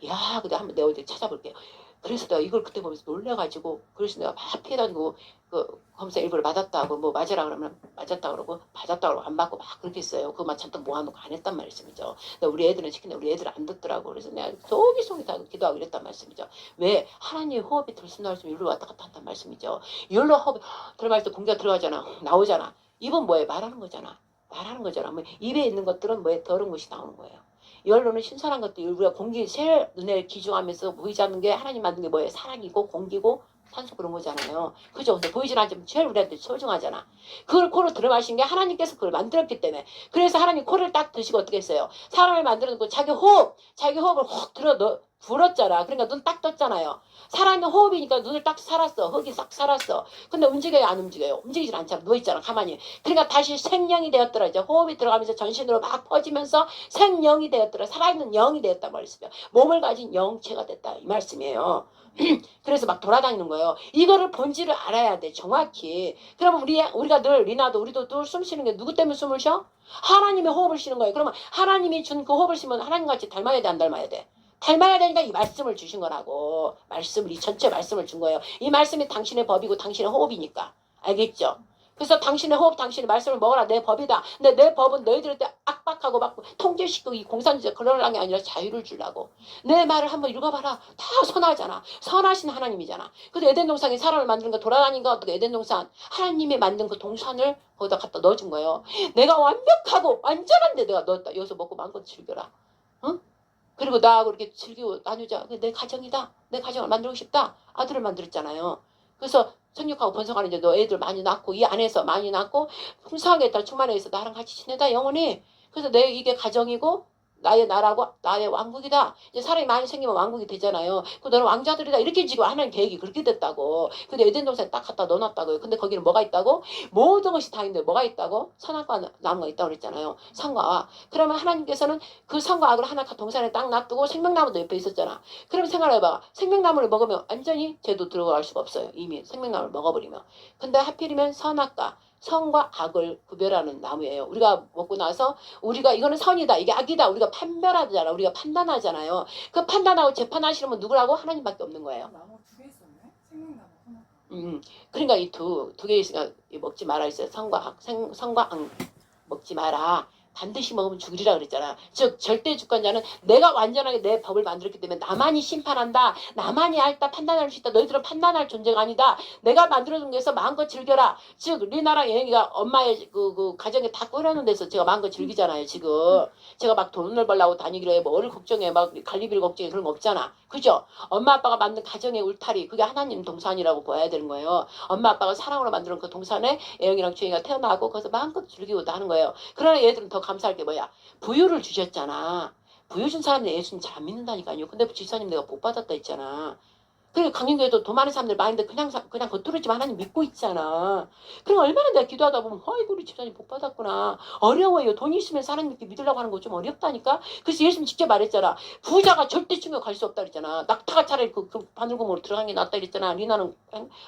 야, 근데 한번 내가 어디 찾아볼게요. 그래서 내가 이걸 그때 보면서 놀래가지고 그래서 내가 막 피해 다니고 그 검사 일부러 맞았다고 뭐 맞으라 그러면 맞았다 그러고 맞았다 그러고 안 맞고 막 그렇게 했어요. 그것만 잔뜩 모아놓고 안 했단 말씀이죠. 근데 우리 애들은 시키는데 우리 애들 안 듣더라고. 그래서 내가 속이 다 기도하고 이랬단 말씀이죠. 왜? 하나님의 호흡이 들숨날숨 일로 왔다 갔다 한단 말씀이죠. 열로 호흡 들어갈 때 공기가 들어가잖아. 나오잖아. 입은 뭐예요? 말하는 거잖아. 말하는 거잖아. 뭐 입에 있는 것들은 뭐에 더러운 것이 나오는 거예요. 열로는 신선한 것들 우리가 공기 새 눈에 기중하면서 보이지 않는 게 하나님 만든 게 뭐예요? 사랑이고 공기고 산소 그런 거잖아요. 그죠? 근데 보이진 않지만 제일 우리한테 소중하잖아. 그걸 코로 들어마신 게 하나님께서 그걸 만들었기 때문에. 그래서 하나님 코를 딱 드시고 어떻게 했어요? 사람을 만들어 놓고 자기 호흡을 확 불었잖아. 그러니까 눈 딱 떴잖아요. 살아있는 호흡이니까 눈을 딱 살았어. 흙이 싹 살았어. 근데 움직여요, 안 움직여요? 움직이질 않잖아. 누워있잖아, 가만히. 그러니까 다시 생명이 되었더라. 이제 호흡이 들어가면서 전신으로 막 퍼지면서 생명이 되었더라. 살아있는 영이 되었단 말씀이에요. 몸을 가진 영체가 됐다. 이 말씀이에요. 그래서 막 돌아다니는 거예요. 이거를 본질을 알아야 돼, 정확히. 그러면 우리가 늘, 리나도 우리도 늘 숨 쉬는 게 누구 때문에 숨을 쉬어? 하나님의 호흡을 쉬는 거예요. 그러면 하나님이 준 그 호흡을 쉬면 하나님같이 닮아야 돼, 안 닮아야 돼? 닮아야 되니까 이 말씀을 주신 거라고. 말씀을, 이 전체 말씀을 준 거예요. 이 말씀이 당신의 법이고 당신의 호흡이니까. 알겠죠? 그래서 당신의 호흡, 당신의 말씀을 먹어라. 내 법이다. 근데 내 법은 너희들한테 압박하고 막 통제시키고 이 공산주의 그러려는 게 아니라 자유를 주려고. 내 말을 한번 읽어봐라. 다 선하잖아. 선하신 하나님이잖아. 그래서 에덴 동산에 사람을 만드는 거 돌아다닌 거 어떻게 에덴 동산 하나님이 만든 그 동산을 거기다 갖다 넣어준 거예요. 내가 완벽하고 완전한데 내가 넣었다. 여기서 먹고 마음껏 즐겨라. 응? 그리고 나하고 이렇게 즐기고 나누자. 내 가정이다. 내 가정을 만들고 싶다. 아들을 만들었잖아요. 그래서 생육하고 번성하는 이제 너 애들 많이 낳고 이 안에서 많이 낳고 풍성하게 다 충만해서 나랑 같이 지내다 영원히. 그래서 내 이게 가정이고 나의 나라고 나의 왕국이다. 이제 사람이 많이 생기면 왕국이 되잖아요. 그 너는 왕자들이다. 이렇게 지금 하나님 계획이 그렇게 됐다고. 근데 에덴 동산에 딱 갖다 넣어놨다고요. 근데 거기는 뭐가 있다고? 모든 것이 다 있는데 뭐가 있다고? 선악과 나무가 있다고 그랬잖아요. 선과. 그러면 하나님께서는 그 선과 악을 하나 동산에 딱 놔두고 생명나무도 옆에 있었잖아. 그럼 생각해봐. 생명나무를 먹으면 완전히 죄도 들어갈 수가 없어요. 이미 생명나무를 먹어버리면. 근데 하필이면 선악과 선과 악을 구별하는 나무예요. 우리가 먹고 나서 우리가 이거는 선이다, 이게 악이다, 우리가 판별하잖아, 우리가 판단하잖아요. 그 판단하고 재판하시는 분 누구라고? 하나님밖에 없는 거예요. 나무 두 개 있었네. 생명나무 하나. 그러니까 이 두 개 있으니까 먹지 마라 했어요. 선과 악, 선과 악 먹지 마라. 반드시 먹으면 죽으리라 그랬잖아. 즉 절대 주권자는 내가 완전하게 내 법을 만들었기 때문에 나만이 심판한다. 나만이 알다 판단할 수 있다. 너희들은 판단할 존재가 아니다. 내가 만들어준 데서 마음껏 즐겨라. 즉 리나랑 예영이가 엄마의 그 가정에 다 꾸려놓은 데서 제가 마음껏 즐기잖아요. 지금 제가 막 돈을 벌려고 다니기로 해. 뭐를 걱정해. 막 갈리비를 걱정해. 그런 거 없잖아. 그죠? 엄마 아빠가 만든 가정의 울타리 그게 하나님 동산이라고 봐야 되는 거예요. 엄마 아빠가 사랑으로 만드는 그 동산에 예영이랑 주영이가 태어나고 거기서 마음껏 즐기고 하는 거예요. 그러나 얘들은 더 감사할 게 뭐야? 부유를 주셨잖아. 부유 준 사람들 예수님 잘 안 믿는다니까요. 근데 지사님 내가 못 받았다 했잖아. 그리고 강릉교회도 돈 많은 사람들 많은데 그냥 겉으로지만 하나님 믿고 있잖아. 그럼 얼마나 내가 기도하다 보면 아이고 우리 집사님 복 받았구나. 어려워요. 돈 있으면 사람 믿게 믿으려고 하는 거 좀 어렵다니까. 그래서 예수님 직접 말했잖아. 부자가 절대 충격 갈 수 없다 그랬잖아. 낙타가 차라리 그 바늘구멍으로 들어간 게 낫다 그랬잖아. 리나는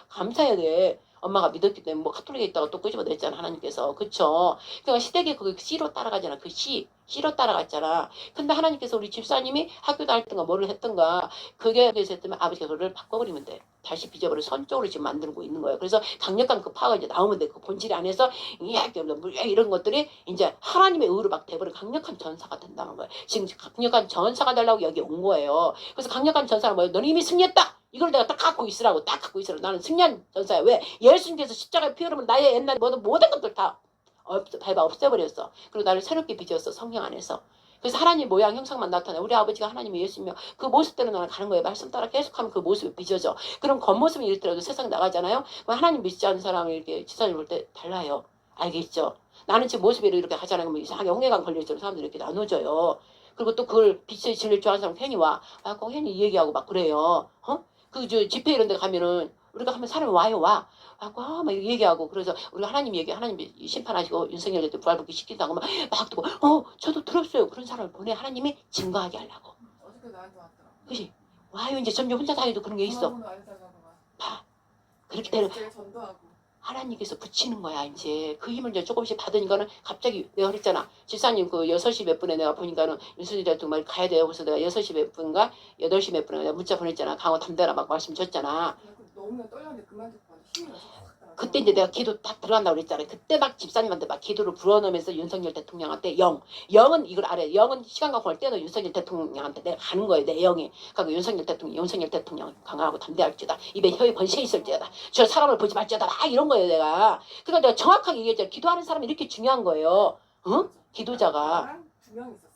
감사해야 돼. 엄마가 믿었기 때문에 뭐 카톨릭에 있다가 또 끄집어냈잖아 하나님께서. 그쵸? 그러니까 시댁에 그 씨로 따라가잖아. 그 씨로 따라갔잖아. 근데 하나님께서 우리 집사님이 학교 다닐 든가 뭐를 했던가 그게 했으면 아버지가 그걸 바꿔버리면 돼. 다시 빚어버려 선쪽으로 지금 만들고 있는 거예요. 그래서 강력한 그 파가 이제 나오면 돼. 그 본질 안에서 이런 것들이 이제 하나님의 의로 막 돼버려 강력한 전사가 된다는 거예요. 지금 강력한 전사가 되려고 여기 온 거예요. 그래서 강력한 전사는 뭐예요? 너는 이미 승리했다. 이걸 내가 딱 갖고 있으라고. 딱 갖고 있으라고. 나는 승리한 전사야. 왜? 예수님께서 십자가에 피 흘리면 나의 옛날 모든 것들 다 밟아 없애버렸어. 그리고 나를 새롭게 빚었어. 성령 안에서. 그래서 하나님 모양 형상만 나타나. 우리 아버지가 하나님이 예수님이며 그 모습대로 나는 가는 거예요. 말씀 따라 계속하면 그 모습이 빚어져. 그럼 겉모습은 이렇더라도 세상 나가잖아요. 하나님 믿지 않는 사람을 이렇게 지사님 볼 때 달라요. 알겠죠? 나는 지금 모습이 이렇게 하잖아요. 그러면 이상하게 홍해감 걸려있는 사람들이 이렇게 나눠져요. 그리고 또 그걸 빛에 진리를 좋아하는 사람 괜히 와. 꼭 괜히 얘기하고 막 그래요. 저 집회 이런 데 가면은 우리가 하면 사람이 와요. 막 얘기하고 그래서 우리가 하나님 심판하시고 윤석열 대통령 부활복귀 시킨다고 막 듣고 저도 들었어요. 그런 사람을 보내 하나님이 증거하게 하려고. 어저께 나한테 왔더라. 그치? 와요. 이제 점점 혼자 다니도 그런 게 있어. 봐. 그렇게 되는 전도하고. 하나님께서 붙이는 거야. 이제 그 힘을 이제 조금씩 받으니까는 갑자기 내가 그랬잖아. 집사님 그 6시 몇 분에 내가 보니까는 윤석열 대통령 가야 돼요. 그래서 내가 6시 몇 분인가 8시 몇 분에 내가 문자 보냈잖아. 강호 담대라 막 말씀 줬잖아. 너무나 떨렸는데 그만 듣고 힘이 나서 그때 이제 내가 기도 딱 들어간다고 그랬잖아요. 그때 막 집사님한테 막 기도를 불어넣으면서 윤석열 대통령한테 영은 이걸 알아요. 영은 시간과 공을 떼어 윤석열 대통령한테 내가 가는 거예요. 내 영이. 그러니까 윤석열 대통령 강하고 담대할지다. 입에 혀에 번시에 있을지어다. 저 사람을 보지 말지어다. 막 이런 거예요. 내가. 그러니까 내가 정확하게 얘기했잖아요. 기도하는 사람이 이렇게 중요한 거예요. 응? 기도자가. 두 명 있었어.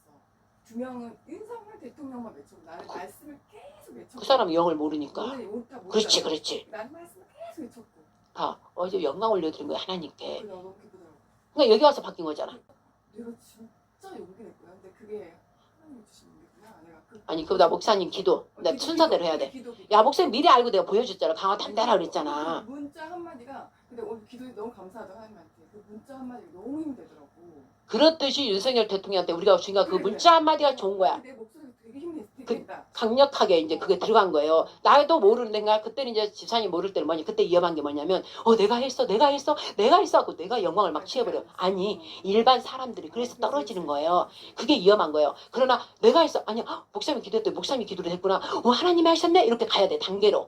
두 명은 윤석열 대통령만 외치고 나는 말씀을 계속 외쳤고 그 사람이 영을 모르니까. 그렇지. 나는 말씀을 계속 외쳤고. 어제 영광 올려드린 거야 하나님께. 너무 기쁘더라고. 그러니까 여기 와서 바뀐 거잖아. 내가 진짜 용기 냈고요. 근데 그게 하나님 주신 용기구나. 내가 아니 그보다 목사님 기도. 나 순서대로 해야 돼. 기도. 야 목사님 미리 알고 내가 보여줬잖아. 강화 담대라 그랬잖아. 그 문자 한마디가 근데 오늘 기도에 너무 감사하다 하나님한테 그 문자 한마디가 너무 힘들더라고. 그렇듯이 윤석열 대통령한테 우리가 주니까 그 문자 한마디가 좋은 거야. 내 목소리 되게 힘들겠다. 강력하게 이제 그게 들어간 거예요. 나도 모르는데가 그때는 이제 집사님 모를 때는 뭐냐. 그때 위험한 게 뭐냐면 내가 했어 하고 내가 영광을 막 취해버려. 아니 일반 사람들이 그래서 떨어지는 거예요. 그게 위험한 거예요. 그러나 내가 했어. 아니야 목사님이 기도했대. 목사님이 기도를 했구나. 하나님이 하셨네. 이렇게 가야 돼. 단계로.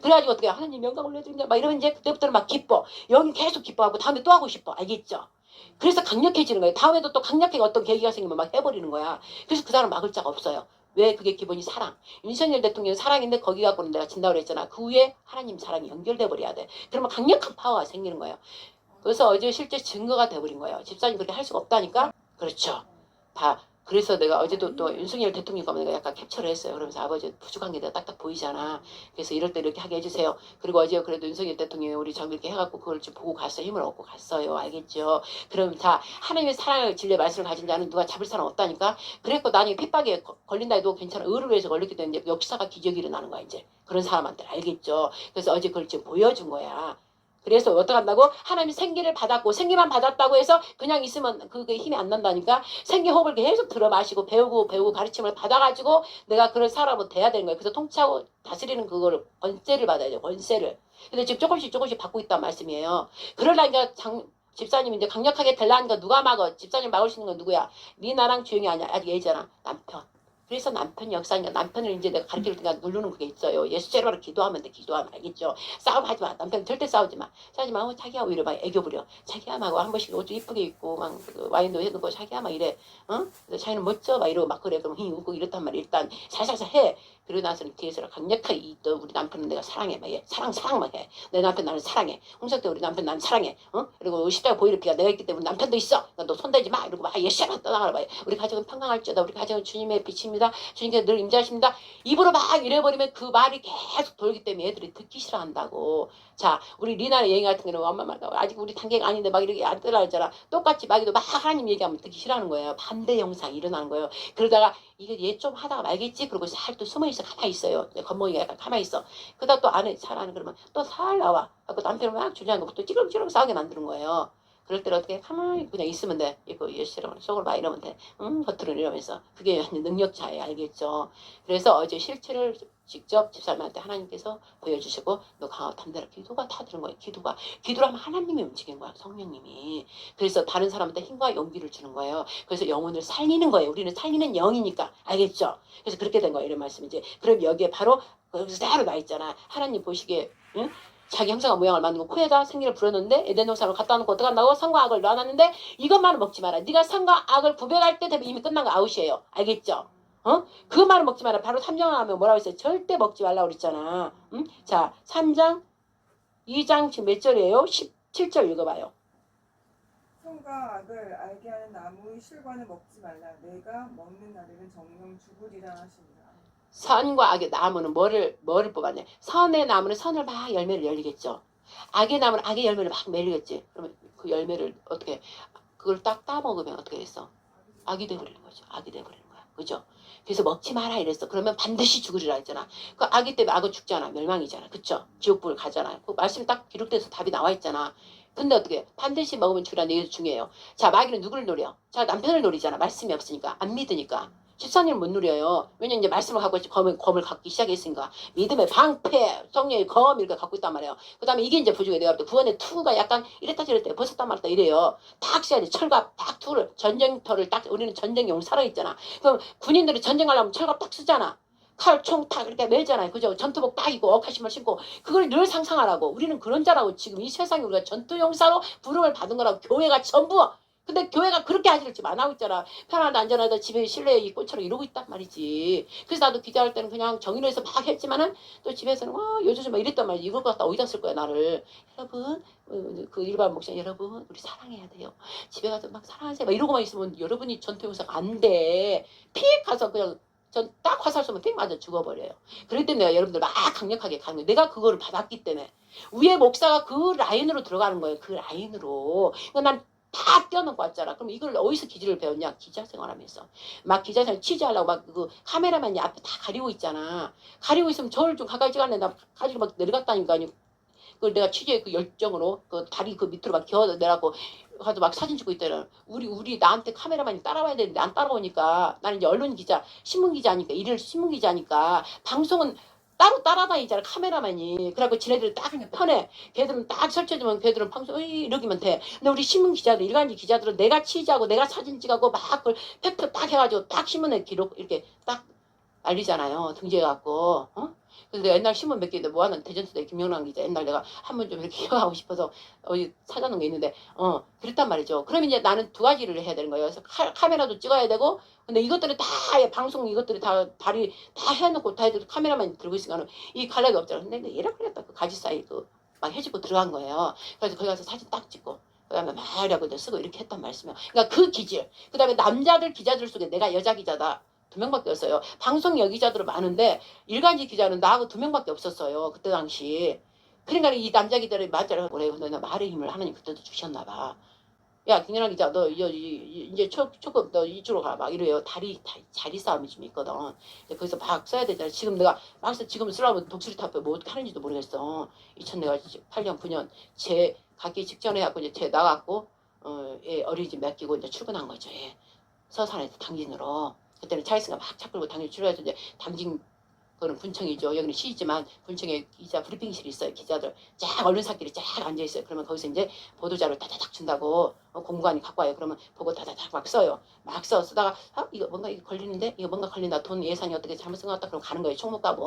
그래가지고 어떻게 하나님 영광 올려드린다 막 이러면 이제 그때부터는 막 기뻐. 여기 계속 기뻐하고 다음에 또 하고 싶어. 알겠죠? 그래서 강력해지는 거예요. 다음에도 또 강력하게 어떤 계기가 생기면 막 해버리는 거야. 그래서 그 사람 막을 자가 없어요. 왜? 그게 기본이 사랑. 윤석열 대통령 사랑인데 거기 갖고는 내가 진다고 그랬잖아. 그 후에 하나님 사랑이 연결돼 버려야 돼. 그러면 강력한 파워가 생기는 거예요. 그래서 어제 실제 증거가 돼버린 거예요. 집사님 그렇게 할 수가 없다니까. 그렇죠. 다. 그래서 내가 어제도 또 윤석열 대통령 가면 내가 약간 캡처를 했어요. 그러면서 아버지 부족한 게 내가 딱딱 보이잖아. 그래서 이럴 때 이렇게 하게 해주세요. 그리고 어제 그래도 윤석열 대통령이 우리 저기 이렇게 해갖고 그걸 좀 보고 갔어요. 힘을 얻고 갔어요. 알겠죠? 그럼 다 하나님의 사랑을 진리의 말씀을 가진 자는 누가 잡을 사람 없다니까. 그랬고 나중에 핍박에 걸린다 해도 괜찮아. 의를 위해서 걸렸기 때문에 역사가 기적이 일어나는 거야 이제. 그런 사람한테 알겠죠? 그래서 어제 그걸 지금 보여준 거야. 그래서 어떡한다고? 하나님이 생기를 받았고 생기만 받았다고 해서 그냥 있으면 그게 힘이 안 난다니까. 생기 호흡을 계속 들어 마시고 배우고 가르침을 받아가지고 내가 그런 사람은 돼야 되는 거예요. 그래서 통치하고 다스리는 그거를 권세를 받아야 돼요. 권세를. 근데 지금 조금씩 받고 있단 말씀이에요. 그러려니까 집사님이 이제 강력하게 되려니까 누가 막어? 집사님 막을 수 있는 건 누구야? 네 나랑 주영이 아니야. 아직 애잖아. 남편. 그래서 남편 역사니까 남편을 이제 내가 가르칠 때가 누르는 그게 있어요. 예수제로 기도하면 돼. 기도하면 알겠죠. 싸움하지 마. 남편 절대 싸우지 마. 싸우지 마. 자기야 오히려 막 애교 부려. 자기야 막 한 번씩 옷도 이쁘게 입고 막 와인도 해놓고 자기야 막 이래. 자기는 멋져 막 이러고 막 그래. 그럼 웃고 이렇단 말이야. 일단 살살살 해. 그러고 나서는 뒤에서 강력하게 또 우리 남편은 내가 사랑해 막 해. 사랑 막 해. 내 남편 나는 사랑해. 홍석 때 우리 남편 나는 사랑해. 그리고 십자가 보이를 피가 내가 있기 때문에 남편도 있어. 그러니까 너 손대지 마. 이러고 막 예시만 떠나가라 봐. 우리 가정은 평강할지어다. 우리 가정은 주님의 빛입니다. 주님께서 늘 임재하십니다. 입으로 막 이래버리면 그 말이 계속 돌기 때문에 애들이 듣기 싫어한다고. 자, 우리 리나의 얘기 같은 경우는 엄마 말 아직 우리 단계가 아닌데 막 이렇게 안 뜨라했잖아. 똑같이 마귀도 막 하나님 얘기하면 듣기 싫어하는 거예요. 반대 영상이 일어나는 거예요. 그러다가 이게 얘 좀 하다가 말겠지. 그러고 살 또 숨어있어 가만히 있어요. 겉멍이가 약간 가만히 있어. 그러다 또 안에 잘하는 그러면 또 살 나와. 그 남편을 막 주저하는 거또 찌르렁찌르렁 싸우게 만드는 거예요. 그럴 때는 어떻게 가만히 그냥 있으면 돼. 이거 예시라고 속을 막 이러면 돼. 겉으로 이러면서. 그게 능력차예요. 알겠죠? 그래서 어제 실체를 직접 집사님한테 하나님께서 보여주시고 너 강하고 담대라. 기도가 다 들은 거예요. 기도를 하면 하나님이 움직인 거야. 성령님이. 그래서 다른 사람한테 힘과 용기를 주는 거예요. 그래서 영혼을 살리는 거예요. 우리는 살리는 영이니까. 알겠죠? 그래서 그렇게 된 거예요. 이런 말씀이지. 그럼 여기에 바로 여기서 따로 나 있잖아. 하나님 보시기에 응? 자기 형상과 모양을 만들고 코에다 생기를 불었는데 에덴 동산을 갖다 놓고 어떡한다고? 선과 악을 놔놨는데 이것만은 먹지 마라. 네가 선과 악을 구별할 때 되면 이미 끝난 거 아웃이에요. 알겠죠? 그것만은 먹지 마라. 바로 3장을 하면 뭐라고 했어요? 절대 먹지 말라고 그랬잖아. 자 3장 2장 지금 몇 절이에요? 17절 읽어봐요. 선과 악을 알게 하는 나무의 실과는 먹지 말라. 내가 먹는 날에는 정령 죽으리라 하시니라. 선과 악의 나무는 뭐를 뽑았냐? 선의 나무는 선을 막 열매를 열리겠죠. 악의 나무는 악의 열매를 막 맺겠지. 그러면 그 열매를 어떻게 그걸 딱 따먹으면 어떻게 됐어? 악이 돼버리는 거죠. 악이 돼버리는 거야. 그죠? 그래서 먹지 마라 이랬어. 그러면 반드시 죽으리라 했잖아. 그 악이 때문에 악은 죽잖아. 멸망이잖아. 그쵸? 지옥불 가잖아. 그 말씀이 딱 기록돼서 답이 나와 있잖아. 근데 어떻게 반드시 먹으면 죽으라는 얘기가 중요해요. 자 마귀는 누구를 노려? 자 남편을 노리잖아. 말씀이 없으니까. 안 믿으니까. 집사님을 못 누려요. 왜냐면 이제 말씀을 갖고 있지 검을 갖기 시작했으니까. 믿음의 방패, 성령의 검 이렇게 갖고 있단 말이에요. 그 다음에 이게 이제 부족해. 내가 볼 때 구원의 투가 약간 이랬다 저랬다 벗었다 말았다 이래요. 딱 써야 돼. 철갑 딱 투를 전쟁터를 딱 우리는 전쟁용 살아있잖아. 그럼 군인들이 전쟁하려면 철갑 딱 쓰잖아. 칼, 총, 탁 이렇게 매잖아요. 그죠? 전투복 딱 입고 억하심을 신고 그걸 늘 상상하라고. 우리는 그런 자라고 지금 이 세상에 우리가 전투용사로 부름을 받은 거라고. 교회가 전부. 근데 교회가 그렇게 하지를 지금 안 하고 있잖아. 편하다 안전하다 집에 실내에 이 꽃처럼 이러고 있단 말이지. 그래서 나도 기자할 때는 그냥 정의로해서 막 했지만은 또 집에서는 요즘 막 이랬단 말이지. 이걸 갖다 어디다 쓸 거야 나를. 여러분 그 일반 목사 여러분 우리 사랑해야 돼요. 집에 가서 막 사랑하세요. 막 이러고만 있으면 여러분이 전투용사가 안 돼. 픽 가서 그냥 전 딱 화살 쏘면 픽 맞아 죽어버려요. 그렇기 때문에 내가 여러분들 막 강력하게 가는 거예요. 내가 그거를 받았기 때문에. 위에 목사가 그 라인으로 들어가는 거예요. 그 라인으로. 그러니까 난 다 떼어놓고 왔잖아. 그럼 이걸 어디서 기지를 배웠냐? 기자 생활하면서. 막 기자 생활 취재하려고 막 그 카메라만이 앞에 다 가리고 있잖아. 가리고 있으면 저를 좀 가까이 찍었네. 나 가지고 막 내려갔다니까요. 그걸 내가 취재 그 열정으로 그 다리 그 밑으로 막 기어 내라고 가서 막 사진 찍고 있더라. 우리 나한테 카메라만이 따라와야 되는데 안 따라오니까 나는 이제 언론 기자, 신문 기자니까 일일 신문 기자니까 방송은 따로 따라다니잖아 카메라만이. 그래갖고 지네들 딱 편해. 걔들은 딱 설치해주면 걔들은 방송 이러기만 돼. 근데 우리 신문 기자들 일간지 기자들은 내가 취재하고 내가 사진 찍고 막 그걸 팩트 딱 해가지고 딱 신문에 기록 이렇게 딱 알리잖아요. 등재해갖고 그래서 내가 옛날 신문 몇 개 모아놓은 대전투대 김영란 기자 옛날 내가 한번 좀 이렇게 기억하고 싶어서 어디 찾아놓은 게 있는데 그랬단 말이죠. 그러면 이제 나는 두 가지를 해야 되는 거예요. 그래서 카메라도 찍어야 되고 근데 이것들이 다 방송 이것들이 다 다리 다 해놓고 다 해도 카메라만 들고 있으니까 이 갈래가 없잖아. 근데 얘랑 그랬다 그 가지 사이 그 막 해주고 들어간 거예요. 그래서 거기 가서 사진 딱 찍고 그다음에 막 이라고 쓰고 이렇게 했단 말씀이에요. 그러니까 그 기질. 그다음에 남자들 기자들 속에 내가 여자 기자다. 2명밖에 없어요. 방송 여기자들은 많은데 일간지 기자는 나하고 2명밖에 없었어요. 그때 당시. 그러니까 이 남자 기자들이 맞자라고 그래요. 근데 말의 힘을 하나님 그때도 주셨나 봐. 야 김연아 기자 너 이제 조금 너 이쪽으로 가 막 이래요. 자리 싸움이 좀 있거든. 거기서 막 써야 되잖아. 지금 내가 막 지금 쓰려면 독수리 타협에 뭐 어떻게 하는지도 모르겠어. 2008년 9년 제 가기 직전에 하고 이제 제 나갔고 어린이집 맡기고 이제 출근한 거죠. 서산에서 당진으로. 그때는 차이스가 막 차 끌고 당일 출발해서 이제 당진 그거는 군청이죠. 여기는 시지만 군청에 기자 브리핑실이 있어요. 기자들 쫙 언론사끼리 쫙 앉아 있어요. 그러면 거기서 이제 보도자료 다다닥 준다고 공무관이 갖고 와요. 그러면 보고 다다닥 막 써요. 막 쓰다가 이거 뭔가 이거 걸리는데 이거 뭔가 걸린다. 돈 예산이 어떻게 잘못 쓴 것 같다. 그럼 가는 거예요. 총무과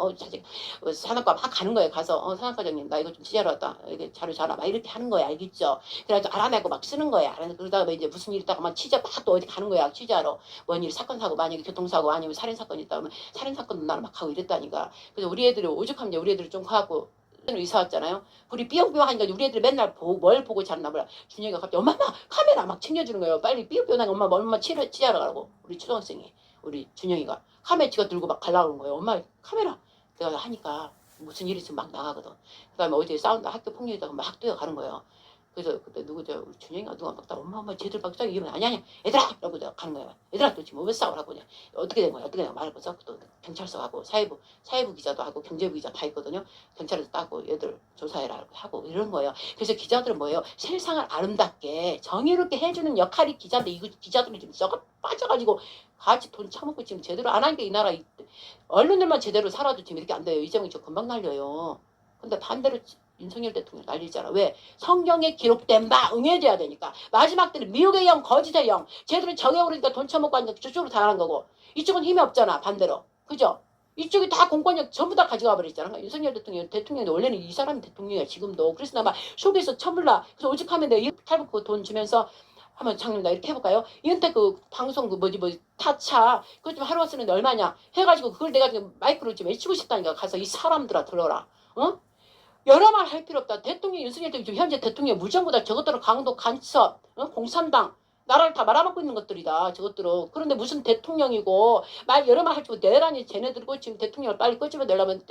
산업과 막 가는 거예요. 가서 산업과장님 나 이거 좀 취재하러 왔다. 이게 자료 잘라 막 이렇게 하는 거예요. 알겠죠? 그래가지고 알아내고 막 쓰는 거야. 그러다가 이제 무슨 일 있다가 막 취재 막 또 어디 가는 거야. 취재하러. 뭔 일 사건 사고 만약에 교통사고 아니면 살인사건이 있다 그러면 살인사건도 나는 막 하고 이랬다니까. 그래서 우리 애들이 오죽하면 이제 우리 애들이 좀 가고 이사 왔잖아요. 우리 삐용삐용 하니까 우리 애들이 맨날 뭘 보고 자랐나 몰라. 준영이가 갑자기 엄마 카메라 막 챙겨주는 거예요. 빨리 삐용삐용 하니까 엄마 취재하러 가라고. 우리 초등학생이 우리 준영이가 카메라 지가 들고 막 가려고 그러는 거예요. 엄마 카메라. 내가 하니까 무슨 일이 있으면 막 나가거든. 그 다음에 어디에 싸운다 학교 폭력이다가 막 뛰어가는 거예요. 그래서 그때 누구죠? 우리 준영이가 누가 막 엄마 쟤들 막 싸우기 이러면 아니야 얘들아 이러고 내가 가는 거야. 얘들아 너 지금 왜 싸우라고 그냥 어떻게 된 거야? 어떻게 된 거야? 말해보자. 또 경찰서 가고 사회부 기자도 하고 경제부 기자 다 있거든요. 경찰에서 따고 얘들 조사해라 하고 이런 거예요. 그래서 기자들은 뭐예요? 세상을 아름답게 정의롭게 해주는 역할이 기자인데 이 기자들이 지금 썩어 빠져가지고 같이 돈 처먹고 지금 제대로 안 하니까 이 나라 언론들만 제대로 살아도 지금 이렇게 안 돼요. 이정이 저 금방 날려요. 근데 반대로 윤석열 대통령 난리잖아. 왜? 성경에 기록된 바 응해져야 되니까. 마지막 때는 미혹의 영, 거짓의 영. 쟤들은 정에 오르니까 돈 처먹고 하니까 저쪽으로 당하는 거고. 이쪽은 힘이 없잖아. 반대로. 그죠? 이쪽이 다 공권력 전부 다 가져가 버렸잖아. 그러니까 윤석열 대통령이 원래는 이 사람이 대통령이야. 지금도. 그래서 나 막 속에서 처물라. 그래서 오죽하면 내가 탈북 돈 주면서 한번 장님 나 이렇게 해볼까요? 이은태 그 방송 그 타차 그것 좀 하루 쓰는데 얼마냐 해가지고 그걸 내가 지금 마이크로 지금 외치고 싶다니까. 가서 이 사람들아 들어라. 여러 말 할 필요 없다. 대통령 윤석열 지금 현재 대통령 무전보다 저것들은 강도 간첩 공산당 나라를 다 말아먹고 있는 것들이다. 저것들은. 그런데 무슨 대통령이고 여러 말 할 줄 내라니 쟤네들고 지금 대통령을 빨리 끄집어 내려면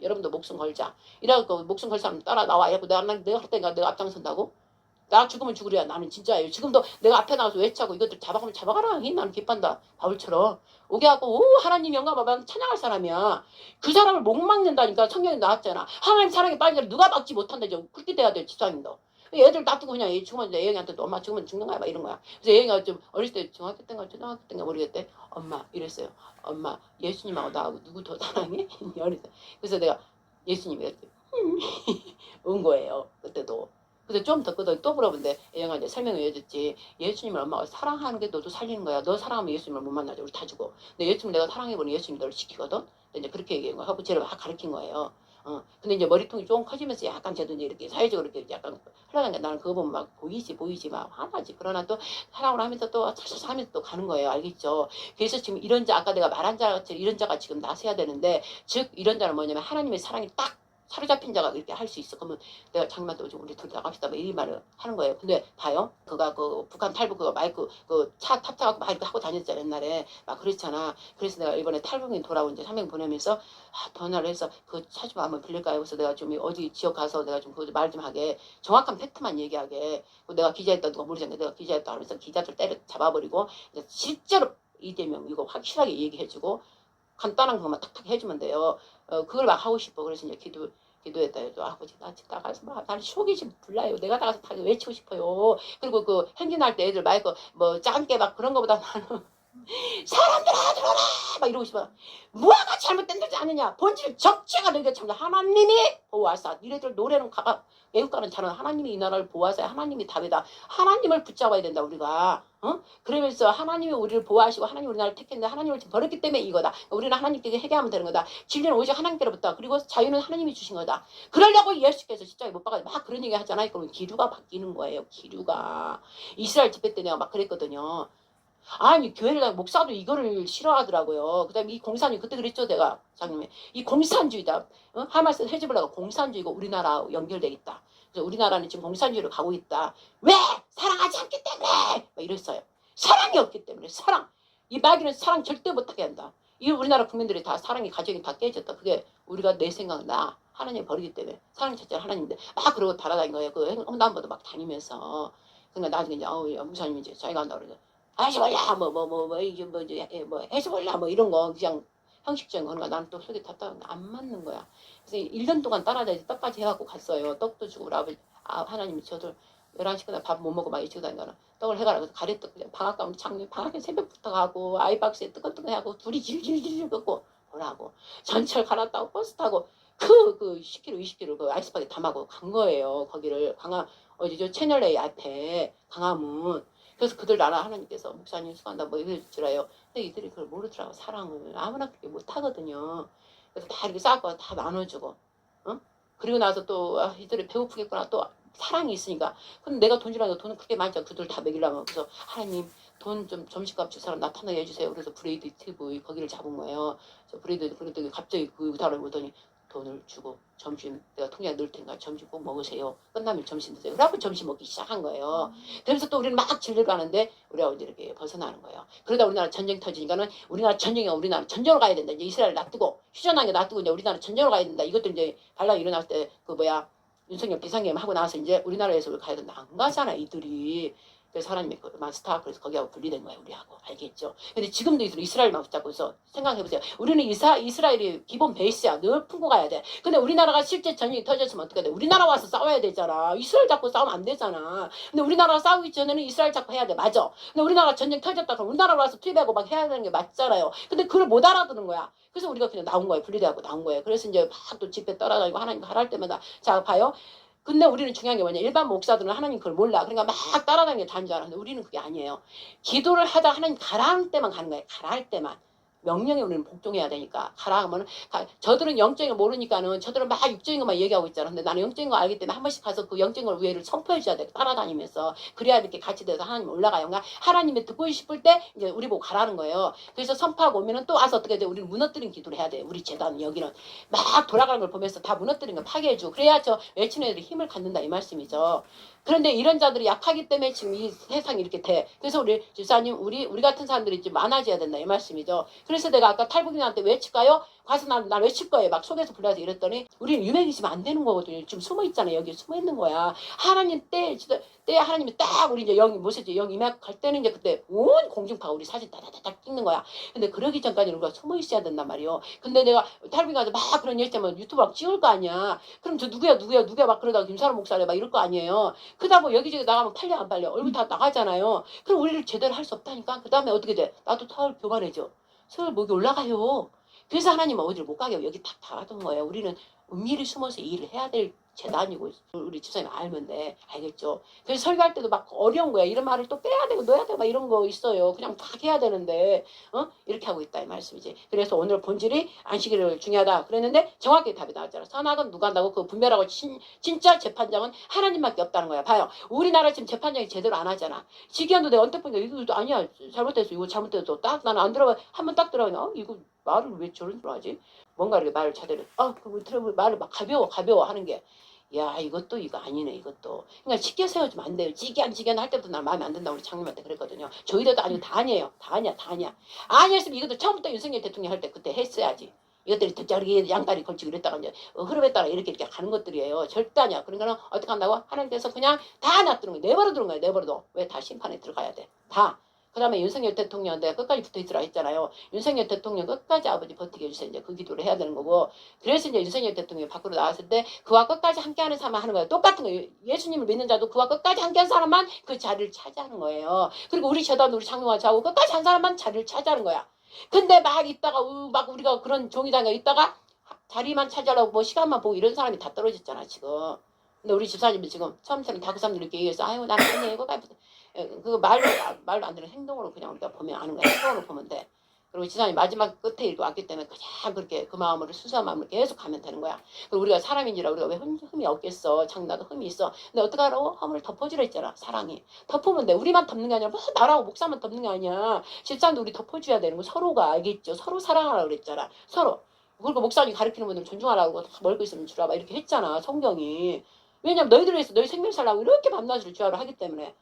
여러분도 목숨 걸자. 이래갖고 목숨 걸 사람 따라 나와. 내가 할 때가 내가 앞장선다고? 나 죽으면 죽으랴. 나는 진짜예요. 지금도 내가 앞에 나가서 외치고 이것들 잡아가면 잡아가라. 나는 기뻐한다. 바울처럼. 오게 하고 오 하나님 영광 찬양할 사람이야. 그 사람을 못 막는다니까. 성경에 나왔잖아. 하나님 사랑에 빠진 누가 막지 못한다. 그렇게 돼야 돼. 집사님도. 애들 놔두고 그냥 얘 죽으면 애영이한테도 엄마 죽으면 죽는 거야. 막 이런 거야. 그래서 애영이가 좀 어릴 때 중학교 때인가 초등학교 때인가 모르겠대. 엄마 이랬어요. 엄마 예수님하고 나하고 누구 더 사랑해? 어릴 때. 그래서 내가 예수님이 이랬대. 온 거예요. 그때도. 근데 좀 더 또 물어본데 애영아 이제 설명을 해줬지. 예수님을 엄마가 사랑하는 게 너도 살리는 거야. 너 사랑하면 예수님을 못 만나지. 우리 다 죽어. 근데 예수님 내가 사랑해보니 예수님 너를 지키거든. 이제 그렇게 얘기한 거야. 하고 쟤를 막 가르친 거예요. 근데 이제 머리통이 조금 커지면서 약간 쟤도 이제 이렇게 사회적으로 이렇게 약간 흘러가니까 나는 그거 보면 막 보이지 막 화나지. 그러나 또 사랑을 하면서 또 차차차 하면서 또 가는 거예요. 알겠죠? 그래서 지금 이런 자 아까 내가 말한 자같이 이런 자가 지금 나서야 되는데 즉 이런 자는 뭐냐면 하나님의 사랑이 딱 사로잡힌 자가 이렇게 할 수 있어. 그러면 내가 장님한테 오지 우리 둘 나갑시다. 뭐 이 말을 하는 거예요. 근데 봐요. 그가 그 북한 탈북 그거 마이크 그 차 탑차갖고 막 이렇게 하고 다녔잖아 옛날에. 막 그랬잖아. 그래서 내가 이번에 탈북민 돌아온 이제 3명 보내면서 전화를 해서 그 차 좀 한번 빌릴까요? 그래서 내가 좀 어디 지역 가서 내가 좀 그거 말 좀 하게 정확한 팩트만 얘기하게. 내가 기자했다 누가 모르잖아. 내가 기자했다 하면서 기자들 때려 잡아버리고 이제 실제로 이재명 이거 확실하게 얘기해주고 간단한 것만 탁탁 해주면 돼요. 그걸 막 하고 싶어. 그래서 이제 기도했다 해도 아버지 나 집 나가서 막 나는 쇼기 좀 불러요. 내가 나가서 다 외치고 싶어요. 그리고 그 행진할 때 애들 마이크 뭐 짱게 막 그런 거보다 나는 사람들아 들어라 막 이러고 싶어. 뭐가 잘못된 줄 아느냐. 본질 적체가 너희가 참 하나님이 보호하사. 니네들 노래는 가가 애국가는 잘하는 하나님이 이 나라를 보호하사. 하나님이 답이다. 하나님을 붙잡아야 된다 우리가. 그러면서 하나님이 우리를 보호하시고 하나님이 우리나라를 택했는데 하나님을 지금 버렸기 때문에 이거다. 우리는 하나님께 회개하면 되는 거다. 진리는 오직 하나님께로부터 그리고 자유는 하나님이 주신 거다. 그러려고 예수께서 십자가에 못 박아서 막 그런 얘기 하잖아요. 그러면 기류가 바뀌는 거예요. 기류가. 이스라엘 집회 때 내가 막 그랬거든요. 아니 교회를 목사도 이거를 싫어하더라고요. 그다음에 이 공산주의 그때 그랬죠 내가 장님이 이 공산주의다. 하마스 헤즈볼라가 공산주의고 우리나라 연결돼 있다. 그래서 우리나라는 지금 공산주의로 가고 있다. 왜? 사랑하지 않기 때문에. 막 이랬어요. 사랑이 없기 때문에 사랑. 이 마귀는 사랑 절대 못하게 한다. 이 우리나라 국민들이 다 사랑이 가정이 다 깨졌다. 그게 우리가 내 생각 나 하나님 버리기 때문에 사랑 자체는 하나님인데 막 그러고 달아다닌 거예요. 그 횡단보도 막 다니면서. 그러니까 나중에 이제 목사님이 이제 자기가 한다고 그러죠. 해줘볼라 이게 뭐 해줘볼라 뭐 이런 거 그냥 형식적인 거니까 나는 또 속이 답답한데 안 맞는 거야. 그래서 1년 동안 따라다니서 떡까지 해갖고 갔어요. 떡도 주고 우리 아버지 하나님이 저들 11시 끝나 밥 못 먹고 막 일찍 다니잖아. 떡을 해가라 그래서 가래떡 그냥 방학 가면 작년 방학에 새벽부터 가고 아이박스에 뜨끈뜨끈 하고 둘이 질질질 걷고 보라고 전철 갈아타고 버스 타고 그 10km 20km 그 아이스박에 담아고 간 거예요. 거기를 강화 어디죠 채널 A 앞에 강화문. 그래서 그들 나라 하나님께서 목사님 수고한다 뭐 이래주라요. 근데 이들이 그걸 모르더라고. 사랑을 아무나 그렇게 못하거든요. 그래서 다 이렇게 쌓고 다 나눠주고 그리고 나서 또 이들이 배고프겠구나 또 사랑이 있으니까. 근데 내가 돈 주라고 돈은 그렇게 많이 줘. 그들 다 먹이려면. 그래서 하나님 돈 좀 점심값 줄 사람 나타나게 해주세요. 그래서 브레이드 TV 거기를 잡은 거예요. 브레이드 그랬더니 갑자기 그 사람이 오더니 돈을 주고 점심 내가 통장에 넣을 테니까 점심 꼭 먹으세요. 끝나면 점심 드세요. 그래갖고 점심 먹기 시작한 거예요. 그래서 또 우리는 막 진리를 가는데 우리가 이제 이렇게 벗어나는 거예요. 그러다 우리나라 전쟁 터지니까는 우리나라 전쟁으로 가야 된다. 이제 이스라엘 놔두고 휴전한 게 놔두고 이제 우리나라 전쟁으로 가야 된다. 이것들 이제 반란이 일어났을 때 그 윤석열 비상계엄 하고 나서 이제 우리나라에서 우리 가야 된다. 안 가잖아 이들이. 그래서 하나님이 그 마스터 그래서 거기하고 분리된 거예요 우리하고. 알겠죠? 근데 지금도 이스라엘만 붙잡고 있어. 생각해보세요. 우리는 이스라엘이 기본 베이스야. 늘 품고 가야 돼. 근데 우리나라가 실제 전쟁이 터졌으면 어떻게 돼? 우리나라 와서 싸워야 되잖아. 이스라엘 잡고 싸우면 안 되잖아. 근데 우리나라가 싸우기 전에는 이스라엘 잡고 해야 돼. 맞아. 근데 우리나라 전쟁 터졌다 그럼 우리나라 와서 투입하고 막 해야 되는 게 맞잖아요. 근데 그걸 못 알아듣는 거야. 그래서 우리가 그냥 나온 거예요. 분리돼갖고 나온 거예요. 그래서 이제 막 또 집회 따라다니고 하나님 가랄 때마다 자 봐요. 근데 우리는 중요한 게 뭐냐. 일반 목사들은 하나님 그걸 몰라. 그러니까 막 따라다니게 다닌 줄 알았는데 우리는 그게 아니에요. 기도를 하다 하나님 가라할 때만 가는 거예요. 가라할 때만. 명령에 우리는 복종해야 되니까. 가라 하면 저들은 영적인 걸 모르니까는 저들은 막 육적인 것만 얘기하고 있잖아. 근데 나는 영적인 거 알기 때문에 한 번씩 가서 그 영적인 걸 우애를 선포해 줘야 돼. 따라다니면서. 그래야 이렇게 같이 돼서 하나님 올라가요. 그러니까 하나님이 듣고 싶을 때 이제 우리 보고 가라는 거예요. 그래서 선포하고 오면은 또 와서 어떻게 돼? 우리는 무너뜨린 기도를 해야 돼. 우리 재단 여기는 막 돌아가는 걸 보면서 다 무너뜨린 걸 파괴해 주고 그래야 저 외치는 애들이 힘을 갖는다 이 말씀이죠. 그런데 이런 자들이 약하기 때문에 지금 이 세상이 이렇게 돼. 그래서 우리 집사님 우리 같은 사람들이 좀 많아져야 된다 이 말씀이죠. 그래서 내가 아까 탈북민한테 외칠까요? 가서 난 외칠 거예요. 막 속에서 불러서 이랬더니 우리는 유명해지면 안 되는 거거든요. 지금 숨어 있잖아요. 여기 숨어 있는 거야. 하나님 때 하나님이 딱 우리 이제 영이 모세지 영 임할 때는 이제 그때 온 공중파가 우리 사진 따다다닥 찍는 거야. 근데 그러기 전까지는 우리가 숨어 있어야 된단 말이에요. 근데 내가 탈북민 가서 막 그런 얘기하면 유튜브 막 찍을 거 아니야. 그럼 저 누구야 막 그러다가 김사람 목사래 막 이럴 거 아니에요. 그러다 뭐 여기저기 나가면 팔려 안 팔려 얼굴 다 나가잖아요. 그럼 우리를 제대로 할 수 없다니까. 그 다음에 어떻게 돼? 나도 서울 교만해져. 서울 목이 올라가요. 그래서 하나님은 어디를 못 가게 여기 딱 달아둔 거예요. 우리는 은밀히 숨어서 이 일을 해야 될 재단이고 우리 집사님 알면 돼. 알겠죠? 그래서 설교할 때도 막 어려운 거야. 이런 말을 또 빼야 되고 넣어야 되고 막 이런 거 있어요. 그냥 막 해야 되는데 이렇게 하고 있다 이 말씀이지. 그래서 오늘 본질이 안식일을 중요하다 그랬는데 정확히 답이 나왔잖아. 선악은 누가 한다고 그 분별하고 진짜 재판장은 하나님밖에 없다는 거야. 봐요. 우리나라 지금 재판장이 제대로 안 하잖아. 지기현도 내가 언뜻 보니까 이거 아니야 잘못됐어. 이거 잘못됐어. 딱 나는 안 들어가 한번 딱 들어가냐 이거 말을 왜 저런 줄 하지? 뭔가 이렇게 말을 제대로 그 들어보면 말을 막 가벼워 하는 게 야 이것도 이거 아니네 이것도. 그러니까 쉽게 세워주면 안 돼요. 지견 할 때부터 나 마음에 안 든다 우리 장님한테 그랬거든요. 저희들도 아니고 다 아니에요. 다 아니야. 아니었으면 이것도 처음부터 윤석열 대통령 할 때 그때 했어야지. 이것들이 저기 양다리 걸치고 이랬다가 이제 흐름에 따라 이렇게 가는 것들이에요. 절대 아니야. 그러니까는 어떻게 한다고? 하나님께서 그냥 다 놔두는 거예요. 내버려 두는 거예요. 내버려둬. 왜 다 심판에 들어가야 돼. 다. 그 다음에 윤석열 대통령 내가 끝까지 붙어있으라 했잖아요. 윤석열 대통령 끝까지 아버지 버티게 해주세요. 이제 그 기도를 해야 되는 거고. 그래서 이제 윤석열 대통령이 밖으로 나왔을 때 그와 끝까지 함께하는 사람만 하는 거예요. 똑같은 거예요. 예수님을 믿는 자도 그와 끝까지 함께한 사람만 그 자리를 차지하는 거예요. 그리고 우리 재단 우리 장로와 저하고 끝까지 한 사람만 자리를 차지하는 거야. 근데 막 있다가 막 우리가 그런 종이당에 있다가 자리만 차지하려고 뭐 시간만 보고 이런 사람이 다 떨어졌잖아 지금. 근데 우리 집사님이 지금 처음처럼 다그 사람들 이렇게 얘기해서 아유 나는 그냥 이거 그거 말로 안 되는 행동으로 그냥 우리가 보면 아는 거야. 행동으로 보면 돼. 그리고 지사님 마지막 끝에 이렇게 왔기 때문에 그냥 그렇게 그 마음으로 수수한 마음으로 계속 가면 되는 거야. 그리고 우리가 사람인지라 우리가 왜 흠이 없겠어. 장나도 흠이 있어. 근데 어떡하라고? 흠을 덮어주라 했잖아. 사랑이. 덮으면 돼. 우리만 덮는 게 아니라 뭐 나라고 목사만 덮는 게 아니야. 집사님도 우리 덮어줘야 되는 거 서로가 알겠죠. 서로 사랑하라고 그랬잖아. 서로. 그리고 목사님 가르치는 분들 존중하라고 다 멀고 있으면 주라 막 이렇게 했잖아. 성경이. 왜냐면 너희들 위해서 너희 생명 살라고 이렇게 밤낮으로 주야로 하기 때문에.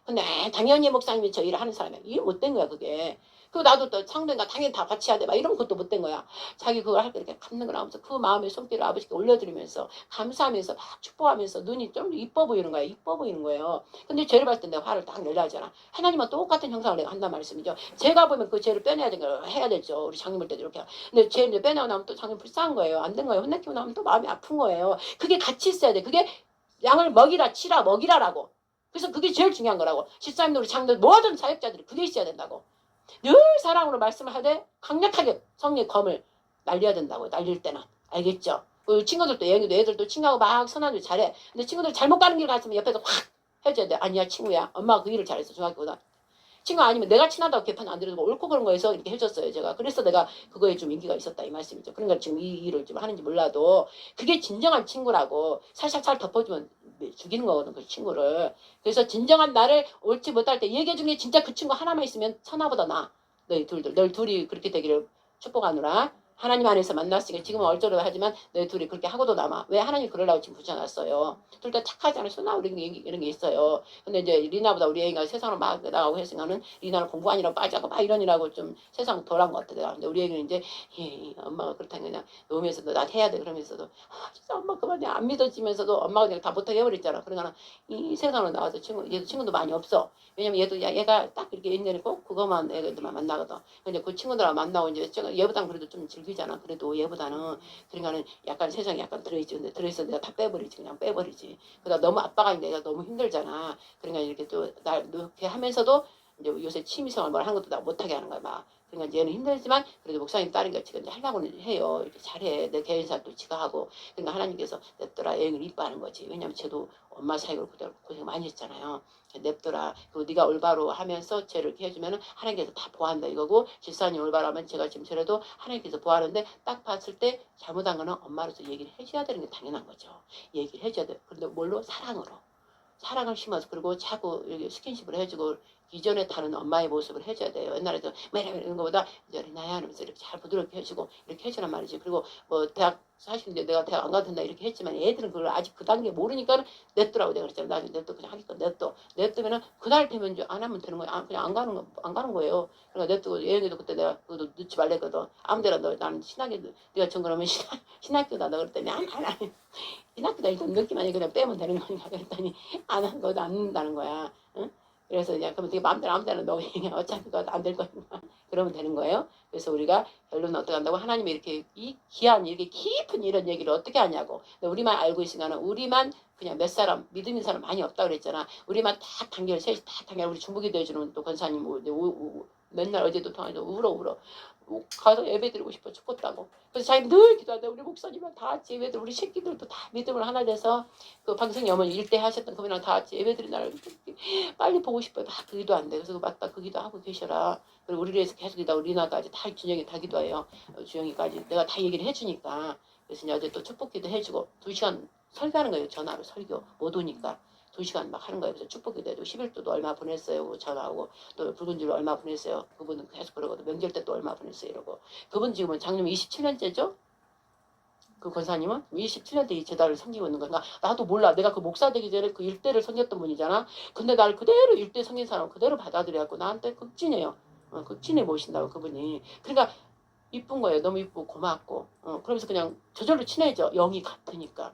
근데 당연히 목사님이 저 일을 하는 사람이야. 이게 못된 거야 그게. 그리고 나도 또 성도인가 당연히 다 같이 해야 돼. 막 이런 것도 못된 거야. 자기 그걸 할 때 이렇게 갚는 걸 하면서 그 마음의 손길을 아버지께 올려드리면서 감사하면서 막 축복하면서 눈이 좀 이뻐 보이는 거야. 이뻐 보이는 거예요. 근데 죄를 봤을 때 내가 화를 딱 내려 하잖아. 하나님은 똑같은 형상을 내가 한단 말씀이죠. 제가 보면 그 죄를 빼내야 되는 걸 해야 되죠. 우리 장님 볼 때도 이렇게. 근데 죄를 이제 빼내고 나면 또 장님 불쌍한 거예요. 안 된 거예요. 혼내키고 나면 또 마음이 아픈 거예요. 그게 같이 있어야 돼. 그게 양을 먹이라 치라 먹이라라고. 그래서 그게 제일 중요한 거라고. 집사님도 우리 장들 모든 사역자들이 그게 있어야 된다고. 늘 사랑으로 말씀을 하되 강력하게 성령의 검을 날려야 된다고. 날릴 때는. 알겠죠? 그 친구들도 애들도 친구하고 막 선한줄 잘해. 근데 친구들 잘못 가는 길 갔으면 옆에서 확 해줘야 돼. 아니야 친구야. 엄마가 그 일을 잘했어. 중학교보다. 친구 아니면 내가 친하다고 개판 안 들어도 옳고 그런 거에서 이렇게 해줬어요 제가. 그래서 내가 그거에 좀 인기가 있었다 이 말씀이죠. 그러니까 지금 이 일을 좀 하는지 몰라도 그게 진정한 친구라고. 살살 덮어주면 죽이는 거거든 그 친구를. 그래서 진정한 나를 옳지 못할 때 얘기해 준 게 진짜 그 친구 하나만 있으면 천하보다 나아. 너희 둘이 그렇게 되기를 축복하노라. 하나님 안에서 만났으니까 지금은 얼저러 하지만 너희 둘이 그렇게 하고도 남아. 왜 하나님 그러려고 지금 붙여놨어요. 둘 다 착하지 않아요. 순나 이런 게 있어요. 근데 이제 리나보다 우리 애가 세상으로 막 나가고 했으니까는 리나는 공부 아니라고 빠지고 막 이러니라고 좀 세상 덜한 것 같아. 근데 우리 애는 이제 엄마가 그렇다니 그냥 놓으면서도 나 해야 돼 그러면서도 진짜 엄마 그만해 안 믿어지면서도 엄마가 그냥 다 못하게 해버렸잖아. 그러니까 이 세상으로 나와서 얘도 친구도 많이 없어. 왜냐면 얘가 딱 이렇게 옛날에 꼭 그것만 애들만 만나거든. 근데 그 친구들하고 만나고 이제 얘보다는 그래도 좀 즐기잖아. 그래도 얘보다는. 그러니까는 약간 세상에 약간 들어있지. 근데 들어있어 내가 다 빼버리지. 그냥 빼버리지. 그러다 너무 아빠가 있는데 내가 너무 힘들잖아. 그러니까 이렇게 또 날 이렇게 하면서도 이제 요새 취미생활 뭘 하는 것도 나 못하게 하는 거야. 막. 그러니까 얘는 힘들지만 그래도 목사님 딸이니까 지금 이제 하려고는 해요. 이렇게 잘해. 내 개인사도 지가 하고. 그러니까 하나님께서 냅둬라 애를 이뻐하는 거지. 왜냐면 쟤도 엄마 사역을 그대로 고생 많이 했잖아요. 냅둬라. 그리고 네가 올바로 하면서 쟤를 이렇게 해주면은 하나님께서 다 보호한다 이거고 집사님 올바로 하면 제가 지금 저래도 하나님께서 보호하는데 딱 봤을 때 잘못한 거는 엄마로서 얘기를 해줘야 되는 게 당연한 거죠. 얘기를 해줘야 돼. 그런데 뭘로? 사랑으로. 사랑을 심어서 그리고 자꾸 이렇게 스킨십을 해주고 이전에 다른 엄마의 모습을 해줘야 돼요. 옛날에도 이런 거보다 이제 리나야 하면서 이렇게 잘 부드럽게 해주고 이렇게 해주란 말이지. 그리고 뭐 대학 사실 내가 대학 안 가도 된다 이렇게 했지만 애들은 그걸 아직 그 단계 모르니까 냅두라고 내가 그랬잖아. 나중에 냅둬 그냥 하니까 냅두면은 그날 되면 이제 안 하면 되는 거야. 그냥 안 가는 거예요. 그러니까 냅두고 예영이도 그때 내가 그것도 늦지 말랬거든. 아무데나 너 나는 신학교 네가 전 그러면 신학교다 너 그랬더니 안 신학교다 일단 늦기만 해 그냥 빼면 되는 거니까 그랬더니 안 한 거도 안 는다는 거야. 응? 그래서 이제 그러면 되게 마음대로 너 그냥 어차피 그거 안 될 거니까 그러면 되는 거예요. 그래서 우리가 결론은 어떻게 한다고? 하나님이 이렇게 이 귀한 이렇게 깊은 이런 얘기를 어떻게 하냐고. 우리만 알고 있으니까 우리만 그냥 몇 사람 믿음인 사람 많이 없다 그랬잖아. 우리만 다 단결 셋이 다 단결 우리 중보기도 해주는 또 권사님 맨날 어제도 통화해서 울어 가서 예배 드리고 싶어 죽겠다고. 그래서 자기 늘 기도하는데 우리 목사님은 다 같이 예배 드리고 우리 새끼들도 다 믿음을 하나 돼서 그 방송이 어머니 일대 하셨던 그분이랑 다 같이 예배 드리는 날 빨리 보고 싶어요. 막 그 기도한대. 그래서 맞다 그 기도 하고 계셔라. 그리고 우리를 위해서 계속 기도하고 리나까지 다 준영이 다 기도해요. 주영이까지 내가 다 얘기를 해주니까. 그래서 이제 어제 또 축복기도 해주고 2시간 설교하는 거예요. 전화로 설교 못 오니까. 2시간 막 하는 거예요. 그래서 축복기도 해주고 11도도 얼마 보냈어요. 전화하고 또 붉은 줄 얼마 보냈어요. 그분은 계속 그러거든. 명절 때 또 얼마 보냈어요. 이러고. 그분 지금은 장님 27년째죠? 그 권사님은 27년 때 이 제자를 섬기고 있는 건가? 나도 몰라. 내가 그 목사 되기 전에 그 일대를 섬겼던 분이잖아. 근데 나를 그대로 일대 섬긴 사람 그대로 받아들여갖고 나한테 극진해요. 극진해 모신다고 그분이. 그러니까 이쁜 거예요. 너무 이쁘고 고맙고. 그러면서 그냥 저절로 친해져. 영이 같으니까.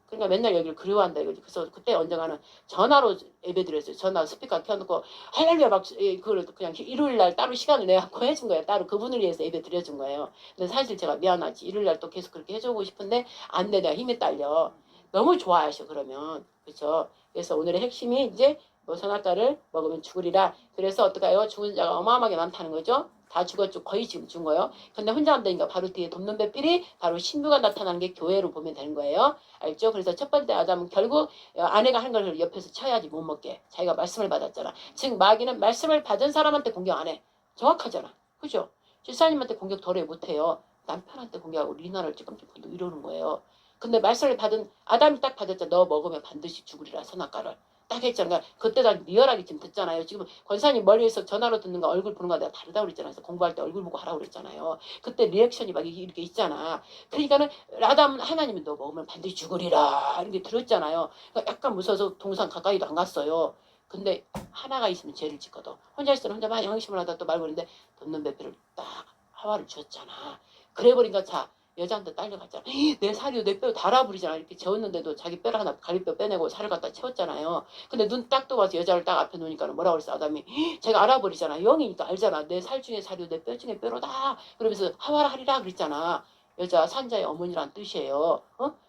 그러니까 맨날 여기를 그리워한다 이거지. 그래서 그때 언젠가는 전화로 예배 드렸어요. 전화 스피커 켜놓고 할렐루야 막 그걸 그냥 일요일 날 따로 시간을 내갖고 해준 거예요. 따로 그분을 위해서 예배 드려준 거예요. 근데 사실 제가 미안하지. 일요일 날 또 계속 그렇게 해주고 싶은데 안 돼. 내가 힘이 딸려. 너무 좋아하셔 그러면. 그렇죠. 그래서 오늘의 핵심이 이제 뭐 선악과를 먹으면 죽으리라. 그래서 어떡해요? 죽은 자가 어마어마하게 많다는 거죠. 다 죽었죠. 거의 지금 죽은 거예요. 근데 혼자 안 되니까 바로 뒤에 돕는 배필이 바로 신부가 나타나는 게 교회로 보면 되는 거예요. 알죠? 그래서 첫 번째 아담은 결국 아내가 한 걸 옆에서 쳐야지 못 먹게. 자기가 말씀을 받았잖아. 즉 마귀는 말씀을 받은 사람한테 공격 안 해. 정확하잖아. 그죠? 집사님한테 공격 덜해 못해요. 남편한테 공격하고 리나를 찔끔찔끔 이러는 거예요. 근데 말씀을 받은 아담이 딱 받았잖아. 너 먹으면 반드시 죽으리라 선악과를. 딱 했잖아. 그러니까 그때 다 리얼하게 지금 듣잖아요. 지금 권사님 멀리에서 전화로 듣는 거 얼굴 보는 거 내가 다르다고 그랬잖아요. 그래서 공부할 때 얼굴 보고 하라고 그랬잖아요. 그때 리액션이 막 이렇게 있잖아. 그러니까는 아담 하나님은 너 먹으면 반드시 죽으리라 이렇게 들었잖아요. 그러니까 약간 무서워서 동산 가까이도 안 갔어요. 근데 하나가 있으면 죄를 짓거든. 혼자 있을 때는 혼자 막 양심을 하다 또 말고 그러는데 돕는 배필을 딱 하와를 주었잖아. 그래 버리니까 자 여자한테 딸려갔잖아. 내 살이 내 뼈 달아부리잖아. 이렇게 재웠는데도 자기 뼈를 하나 갈비뼈 빼내고 살을 갖다 채웠잖아요. 근데 눈 딱 떠봐서 여자를 딱 앞에 놓으니까 뭐라 그랬어 아담이. 제가 알아버리잖아. 영이니까 알잖아. 내 살 중에 살이 내 뼈 중에 뼈로다. 그러면서 하와라 하리라 그랬잖아. 여자 산자의 어머니란 뜻이에요.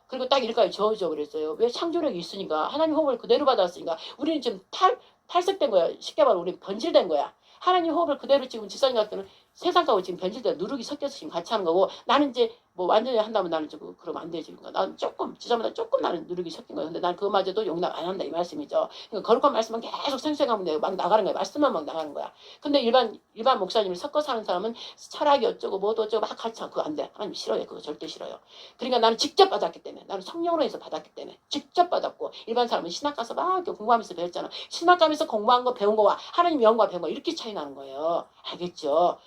그리고 딱 이렇게까지 저어줘 그랬어요. 왜 창조력이 있으니까 하나님 호흡을 그대로 받았으니까 우리는 지금 탈색된 거야. 쉽게 말하면 우리는 변질된 거야. 하나님 호흡을 그대로 지금 지성이 같은 때는 세상하고 지금 변질돼 누룩이 섞여서 지금 같이 하는 거고 나는 이제 뭐 완전히 한다면 나는 좀 그러면 안 되지. 그러니까 나는 조금 지자마자 조금 나는 누룩이 섞인 거예요. 근데 난 그거마저도 용납 안 한다 이 말씀이죠. 그러니까 거룩한 말씀만 계속 생생하면 내가 막 나가는 거야. 말씀만 막 나가는 거야. 근데 일반 목사님을 섞어 사는 사람은 철학이 어쩌고 뭐도 어쩌고 막 같이 그거 안 돼. 하나님 싫어요. 그거 절대 싫어요. 그러니까 나는 직접 받았기 때문에 나는 성령으로 해서 받았기 때문에 직접 받았고 일반 사람은 신학 가서 막 이렇게 공부하면서 배웠잖아. 신학 가면서 공부한 거 배운 거와 하나님 영과 배운 거 이렇게 차이 나는 거예요. 알겠죠?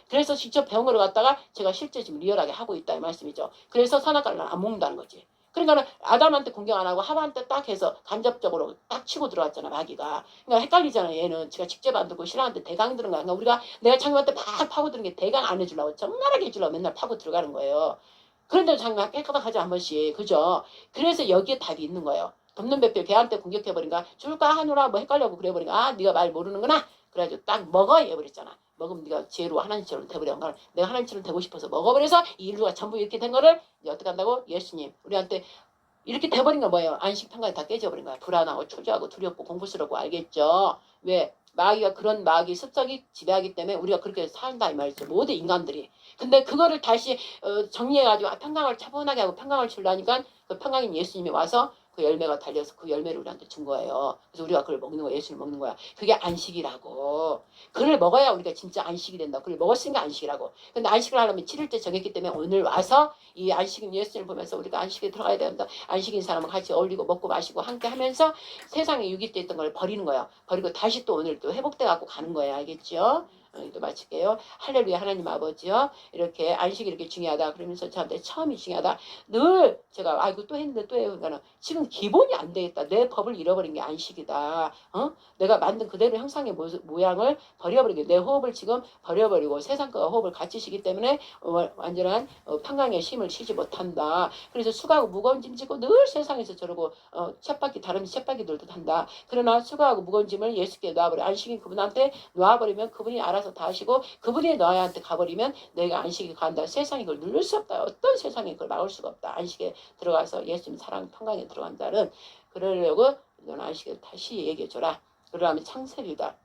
그래서 직접 배운 거를 갖다가 제가 실제 지금 리얼하게 하고 있다 이 말씀이죠. 그래서 선악과를 안 먹는다는 거지. 그러니까 아담한테 공격 안 하고 하와한테 딱 해서 간접적으로 딱 치고 들어왔잖아 마귀가. 그러니까 헷갈리잖아 얘는. 제가 직접 안 듣고 신랑한테 대강 들은 거야. 그러니까 우리가 내가 장님한테 막 파고 들은 게 대강 안 해주려고 정나라하게 해주려고 맨날 파고 들어가는 거예요. 그런데 장님 깨끗하지 한 번씩. 그죠? 그래서 여기에 답이 있는 거예요. 덮는 배필 걔한테 공격해버린가 줄까 하느라 뭐 헷갈려고 그래버린가 아 네가 말 모르는구나. 그래가지고 딱 먹어 해버렸잖아. 먹으면 네가 지혜로 하나님처럼 돼버려. 내가 하나님처럼 되고 싶어서 먹어버려서 이 인류가 전부 이렇게 된 거를 이제 어떻게 한다고? 예수님 우리한테 이렇게 돼버린 거 뭐예요? 안식 평강이 다 깨져버린 거야. 불안하고 초조하고 두렵고 공부스럽고 알겠죠? 왜? 마귀가 그런 마귀 습성이 지배하기 때문에 우리가 그렇게 산다 이 말이죠. 모든 인간들이. 근데 그거를 다시 정리해가지고 평강을 차분하게 하고 평강을 주려니까 그 평강인 예수님이 와서 그 열매가 달려서 그 열매를 우리한테 준 거예요. 그래서 우리가 그걸 먹는 거야. 예수를 먹는 거야. 그게 안식이라고. 그걸 먹어야 우리가 진짜 안식이 된다. 그걸 먹었으니까 안식이라고. 근데 안식을 하려면 7일째 정했기 때문에 오늘 와서 이 안식인 예수를 보면서 우리가 안식에 들어가야 된다. 안식인 사람은 같이 어울리고 먹고 마시고 함께 하면서 세상에 유기 때 있던 걸 버리는 거예요. 버리고 다시 또 오늘 또 회복돼 갖고 가는 거예요. 알겠죠? 또 마칠게요. 할렐루야 하나님 아버지요. 이렇게 안식이 이렇게 중요하다. 그러면서 저한테 처음이 중요하다. 늘 제가 이거 또 했는데 또 해요. 그러니까 지금 기본이 안 되겠다. 내 법을 잃어버린 게 안식이다. 내가 만든 그대로 형상의 모양을 버려버리게 내 호흡을 지금 버려버리고 세상과 호흡을 같이 쉬기 때문에 완전한 평강의 힘을 쉬지 못한다. 그래서 수고하고 무거운 짐 지고 늘 세상에서 저러고 쳇바퀴 다른 쳇바퀴들도 한다. 그러나 수고하고 무거운 짐을 예수께 놔버려. 안식인 그분한테 놔버리면 그분이 알아서 다 하시고 그분이 너한테 가버리면 내가 안식에 간다. 세상이 그걸 누를 수 없다. 어떤 세상이 그걸 막을 수가 없다. 안식에 들어가서 예수님 사랑 평강에 들어간 자는 그러려고 너는 안식에 다시 얘기해줘라. 그러면 창세기다.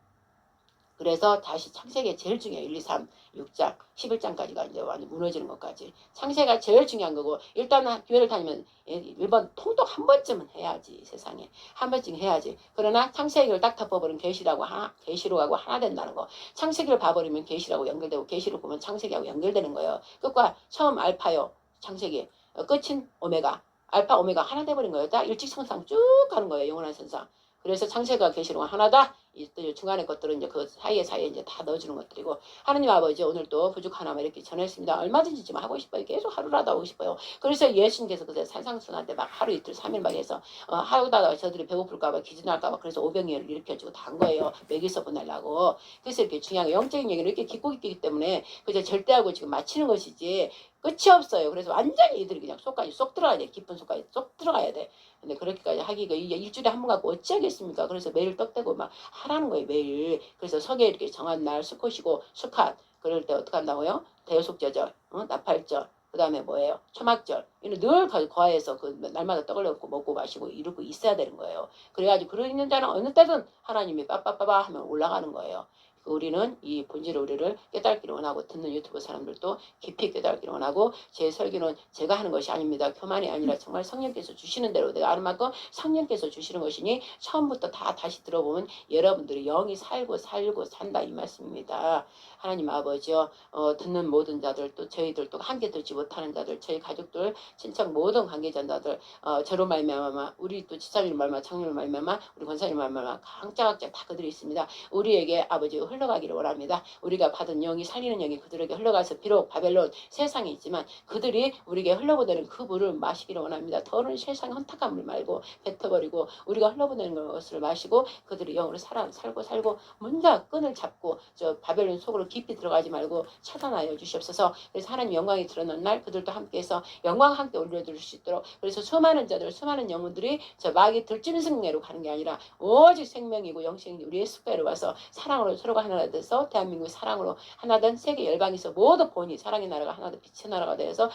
그래서 다시 창세기가 제일 중요해요. 1, 2, 3, 6장, 11장까지가 이제 완전 무너지는 것까지. 창세기가 제일 중요한 거고 일단은 교회를 다니면 1번 통독 한 번쯤은 해야지. 세상에. 한 번쯤 해야지. 그러나 창세기를 딱 덮어버리면 계시록하고 하나 된다는 거. 창세기를 봐버리면 계시라고 연결되고 계시록 보면 창세기하고 연결되는 거예요. 끝과 처음 알파요. 창세기. 끝인 오메가. 알파 오메가 하나 돼버린 거예요. 딱 일직선상 쭉 가는 거예요. 영원한 선상. 그래서 창세가 계시록은 하나다. 이 중간에 것들은 이제 그 사이에 이제 다 넣어주는 것들이고 하느님 아버지 오늘 또 부족 하나만 이렇게 전했습니다. 얼마든지 좀 하고 싶어요. 계속 하루라도 하고 싶어요. 그래서 예수님께서 그때 산상순한테 막 하루 이틀 3일 막 해서 하루다가 저들이 배고플까봐 기진할까봐 그래서 오병이어를 일으켜주고 다 한 거예요. 먹이서 보내려고. 그래서 이렇게 중요한 거 영적인 얘기를 이렇게 깊고 있기 때문에 그저 절대하고 지금 마치는 것이지 끝이 없어요. 그래서 완전히 이들이 그냥 속까지 쏙 들어가야 돼. 깊은 속까지 쏙 들어가야 돼. 근데 그렇게까지 하기가 이게 일주일에 한 번 갖고 어찌하겠습니까? 그래서 매일 떡대고 막 하라는 거예요. 매일. 그래서 석에 이렇게 정한 날 수컷이고 수컷 그럴 때 어떻게 한다고요? 대속절절, 나팔절, 그 다음에 뭐예요? 초막절. 이는 늘 거하에서 그 날마다 떡을 먹고 마시고 이러고 있어야 되는 거예요. 그래가지고 그러 있는 자는 어느 때든 하나님이 빠빠빠빠 하면 올라가는 거예요. 우리는 이 본질을 우리를 깨닫기를 원하고 듣는 유튜브 사람들도 깊이 깨닫기를 원하고 제 설교는 제가 하는 것이 아닙니다. 교만이 아니라 정말 성령께서 주시는 대로 내가 아는 만큼 성령께서 주시는 것이니 처음부터 다 다시 들어보면 여러분들이 영이 살고 산다 이 말씀입니다. 하나님 아버지요 듣는 모든 자들 또 저희들 또 함께 듣지 못하는 자들 저희 가족들 친척 모든 관계자들 저로 말미암아 우리 또 지사님 말미암아 장님 말미암아 우리 권사님 말미암아 각자 다 그들이 있습니다. 우리에게 아버지 흘러가기를 원합니다. 우리가 받은 영이 살리는 영이 그들에게 흘러가서 비록 바벨론 세상에 있지만 그들이 우리에게 흘러보내는 그 물을 마시기를 원합니다. 더러운 세상의 헌탁한 물 말고 뱉어버리고 우리가 흘러보내는 것을 마시고 그들이 영으로 살고 먼저 끈을 잡고 저 바벨론 속으로 깊이 들어가지 말고 차단하여 주시옵소서. 그래서 하나님 영광이 드러난 날 그들도 함께해서 영광 함께 올려드릴 수 있도록 그래서 수많은 자들 수많은 영혼들이 저 마귀 들짐승내로 가는 게 아니라 오직 생명이고 영생이 우리 예수께로 와서 사랑으로 서로가 하나가 돼서 대한민국 사랑으로 하나된 세계 열방에서 모두 본이 사랑의 나라가 하나된 빛의 나라가 되어서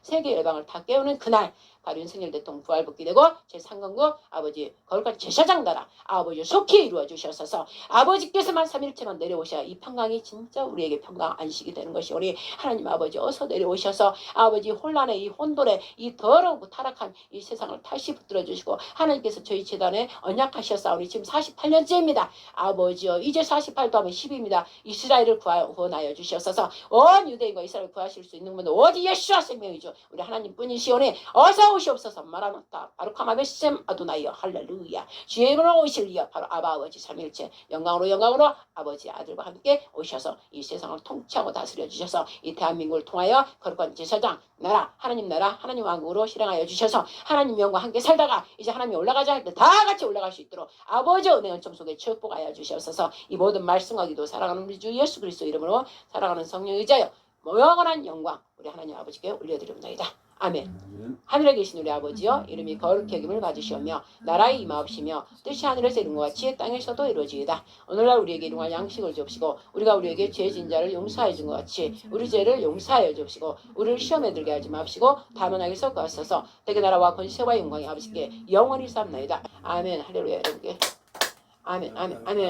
세계 열방을 다 깨우는 그날 바로 윤석열 대통령 부활복귀 되고 제3권국 아버지 거기까지 제사장 나라 아버지 속히 이루어 주셔서 아버지께서만 3일째만 내려오셔야 이 평강이 진짜 우리에게 평강 안식이 되는 것이 우리 하나님 아버지 어서 내려오셔서 아버지 혼란의 이 혼돈의 이 더러우고 타락한 이 세상을 다시 붙들어 주시고 하나님께서 저희 재단에 언약하셨사오니 지금 48년째입니다. 아버지여 이제 48도 하면 10입니다. 이스라엘을 구원하여 주시옵소서. 온 유대인과 이스라엘을 구하실 수 있는 분은 오직 예수와 생명이죠. 우리 하나님 뿐이시오니 어서 오시옵소서. 마라나타 바루카마 베셈 아도나이여 할렐루야. 주의 이름으로 오실리여 바로 아바 아버지 삼일체 영광으로 아버지 아들과 함께 오셔서 이 세상을 통치하고 다스려 주셔서 이 대한민국을 통하여 거룩한 제사장 나라 하나님 왕국으로 실행하여 주셔서 하나님 영과 함께 살다가 이제 하나님이 올라가자 할 때 다 같이 올라갈 수 있도록 아버지 은혜 은총 속에 축복하여 주셔서 이 모든 말씀과 기도 사랑하는 우리 주 예수 그리스도 이름으로 살아가는 성령 의자여 영원한 영광 우리 하나님 아버지께 올려드립니다. 아멘. 하늘에 계신 우리 아버지여 이름이 거룩히 여김을 받으시오며 나라의 임하옵시며 뜻이 하늘에서 이룬 것 같이 땅에서도 이루어지이다. 오늘날 우리에게 일용할 양식을 주옵시고 우리가 우리에게 죄진 자를 용서해 준 것 같이 우리 죄를 용서하여 주옵시고 우리를 시험에 들게 하지 마옵시고 다만 악에서 구하소서. 대개 나라와 권세와 영광이 아버지께 영원히 삼나이다. 아멘. 할렐루야. 여러분께 아멘.